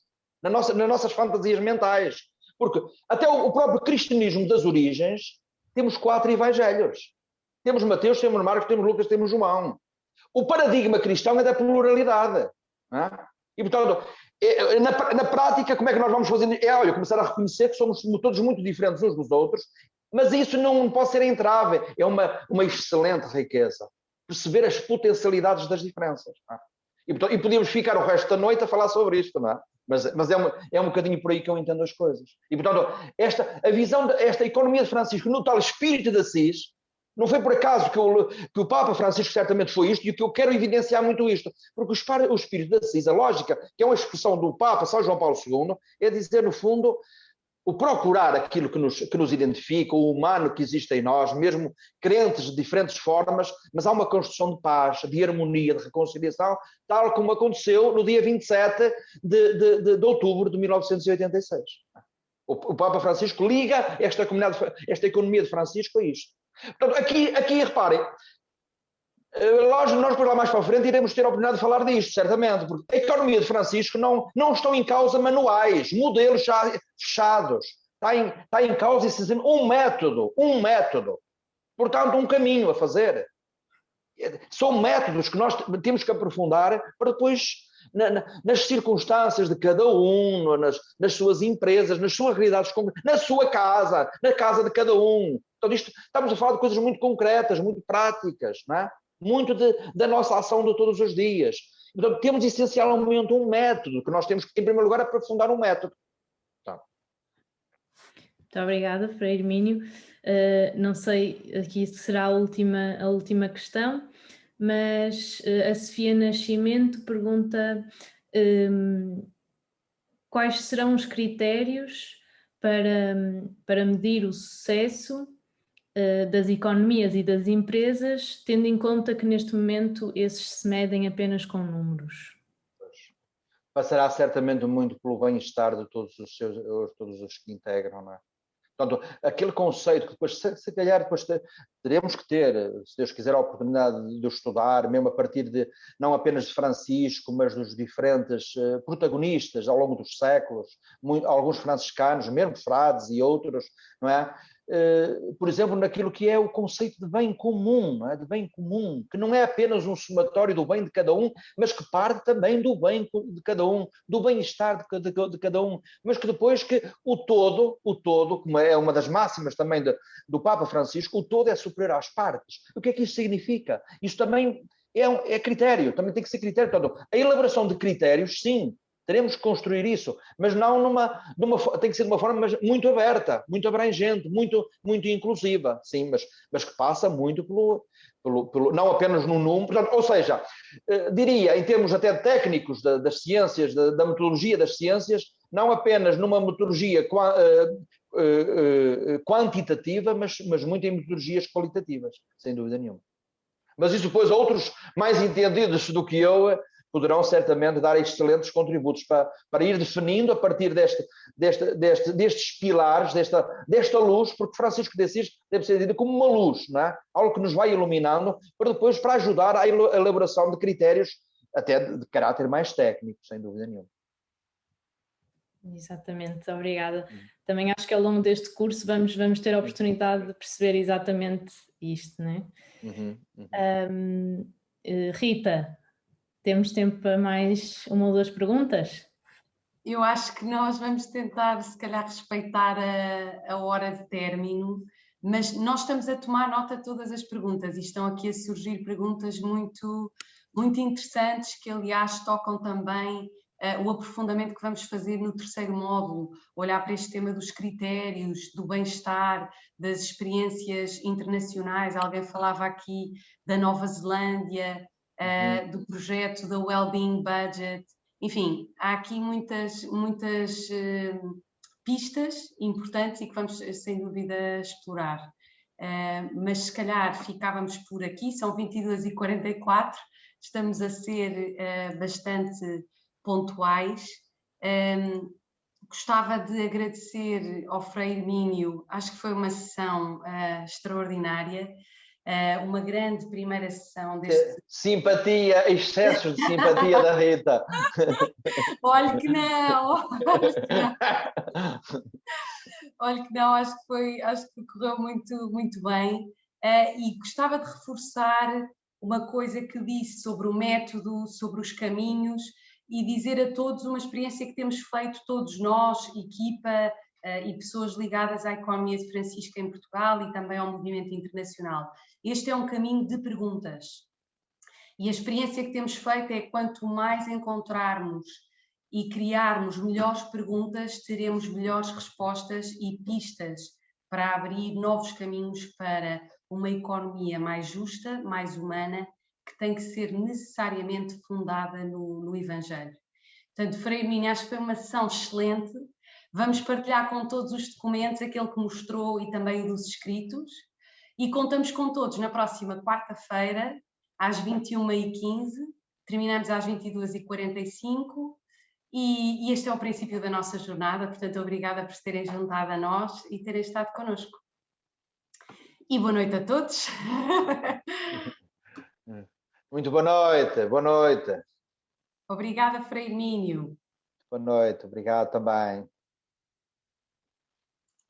Nas nossas fantasias mentais. Porque até o próprio cristianismo das origens, temos 4 evangelhos. Temos Mateus, temos Marcos, temos Lucas, temos João. O paradigma cristão é da pluralidade. Não é? E, portanto, na prática, como é que nós vamos fazer? Olha, começar a reconhecer que somos todos muito diferentes uns dos outros, mas isso não pode ser entrave, é uma excelente riqueza. Perceber as potencialidades das diferenças. Não é? E podíamos ficar o resto da noite a falar sobre isto, não é? Mas é um bocadinho por aí que eu entendo as coisas. E, portanto, a visão desta economia de Francisco no tal espírito de Assis, não foi por acaso que o Papa Francisco certamente foi isto, e que eu quero evidenciar muito isto, porque o espírito de Assis, a lógica, que é uma expressão do Papa São João Paulo II, é dizer, no fundo, o procurar aquilo que nos identifica, o humano que existe em nós, mesmo crentes de diferentes formas, mas há uma construção de paz, de harmonia, de reconciliação, tal como aconteceu no dia 27 de outubro de 1986. O Papa Francisco liga esta economia de Francisco a isto. Portanto, aqui reparem, nós depois lá mais para a frente iremos ter a oportunidade de falar disto, certamente, porque a economia de Francisco não estão em causa manuais, modelos já fechados. Está em causa um método. Portanto, um caminho a fazer. São métodos que nós temos que aprofundar para depois, nas circunstâncias de cada um, nas suas empresas, nas suas realidades, na sua casa, na casa de cada um. Então, estamos a falar de coisas muito concretas, muito práticas, não é? Muito da nossa ação de todos os dias. Então, temos essencialmente um método, que nós temos que, em primeiro lugar, aprofundar um método. Então.
Muito obrigada, Frei Hermínio. Não sei, aqui será a última questão, mas a Sofia Nascimento pergunta quais serão os critérios para medir o sucesso das economias e das empresas, tendo em conta que neste momento esses se medem apenas com números.
Passará certamente muito pelo bem-estar de todos os que integram, não é? Portanto, aquele conceito que depois, se calhar, depois teremos que ter, se Deus quiser, a oportunidade de estudar, mesmo a partir não apenas de Francisco, mas dos diferentes protagonistas ao longo dos séculos, alguns franciscanos, mesmo frades e outros, não é? Por exemplo, naquilo que é o conceito de bem comum, não é? De bem comum, que não é apenas um somatório do bem de cada um, mas que parte também do bem de cada um, do bem-estar de cada um, mas que depois que o todo, como é uma das máximas também do Papa Francisco, o todo é superior às partes. O que é que isso significa? Isso também é critério, também tem que ser critério. Portanto, a elaboração de critérios, sim, teremos que construir isso, mas não tem que ser de uma forma muito aberta, muito abrangente, muito inclusiva, sim, mas que passa muito não apenas no número, portanto, ou seja, diria, em termos até técnicos das ciências, da metodologia das ciências, não apenas numa metodologia quantitativa, mas muito em metodologias qualitativas, sem dúvida nenhuma. Mas isso depois outros mais entendidos do que eu poderão certamente dar excelentes contributos para ir definindo a partir destes pilares, desta luz, porque Francisco de Assis deve ser entendido como uma luz, não é? Algo que nos vai iluminando para ajudar à elaboração de critérios até de caráter mais técnico, sem dúvida nenhuma.
Exatamente, obrigada. Também acho que ao longo deste curso vamos ter a oportunidade de perceber exatamente isto, não é? Rita, temos tempo para mais uma ou duas perguntas?
Eu acho que nós vamos tentar, se calhar, respeitar a hora de término, mas nós estamos a tomar nota de todas as perguntas e estão aqui a surgir perguntas muito, muito interessantes que, aliás, tocam também o aprofundamento que vamos fazer no terceiro módulo, olhar para este tema dos critérios, do bem-estar, das experiências internacionais. Alguém falava aqui da Nova Zelândia, do projeto da Wellbeing Budget. Enfim, há aqui muitas pistas importantes e que vamos, sem dúvida, explorar. Mas se calhar ficávamos por aqui, são 22h44, estamos a ser bastante pontuais. Gostava de agradecer ao Frei Hermínio, acho que foi uma sessão extraordinária, uma grande primeira sessão deste...
Simpatia, excessos de simpatia da Rita.
Olha que não! Olha que não, acho que correu muito, muito bem. E gostava de reforçar uma coisa que disse sobre o método, sobre os caminhos, e dizer a todos uma experiência que temos feito todos nós, equipa e pessoas ligadas à economia de Francisco em Portugal e também ao movimento internacional. Este é um caminho de perguntas. E a experiência que temos feito é que quanto mais encontrarmos e criarmos melhores perguntas, teremos melhores respostas e pistas para abrir novos caminhos para uma economia mais justa, mais humana, que tem que ser necessariamente fundada no Evangelho. Portanto, Frei Hermínio, acho que foi uma sessão excelente. Vamos partilhar com todos os documentos, aquele que mostrou e também o dos escritos, e contamos com todos na próxima quarta-feira, às 21h15, terminamos às 22h45, e este é o princípio da nossa jornada, portanto, obrigada por se terem juntado a nós e terem estado connosco. E boa noite a todos.
Muito boa noite, boa noite.
Obrigada, Frei Hermínio.
Boa noite, obrigado também.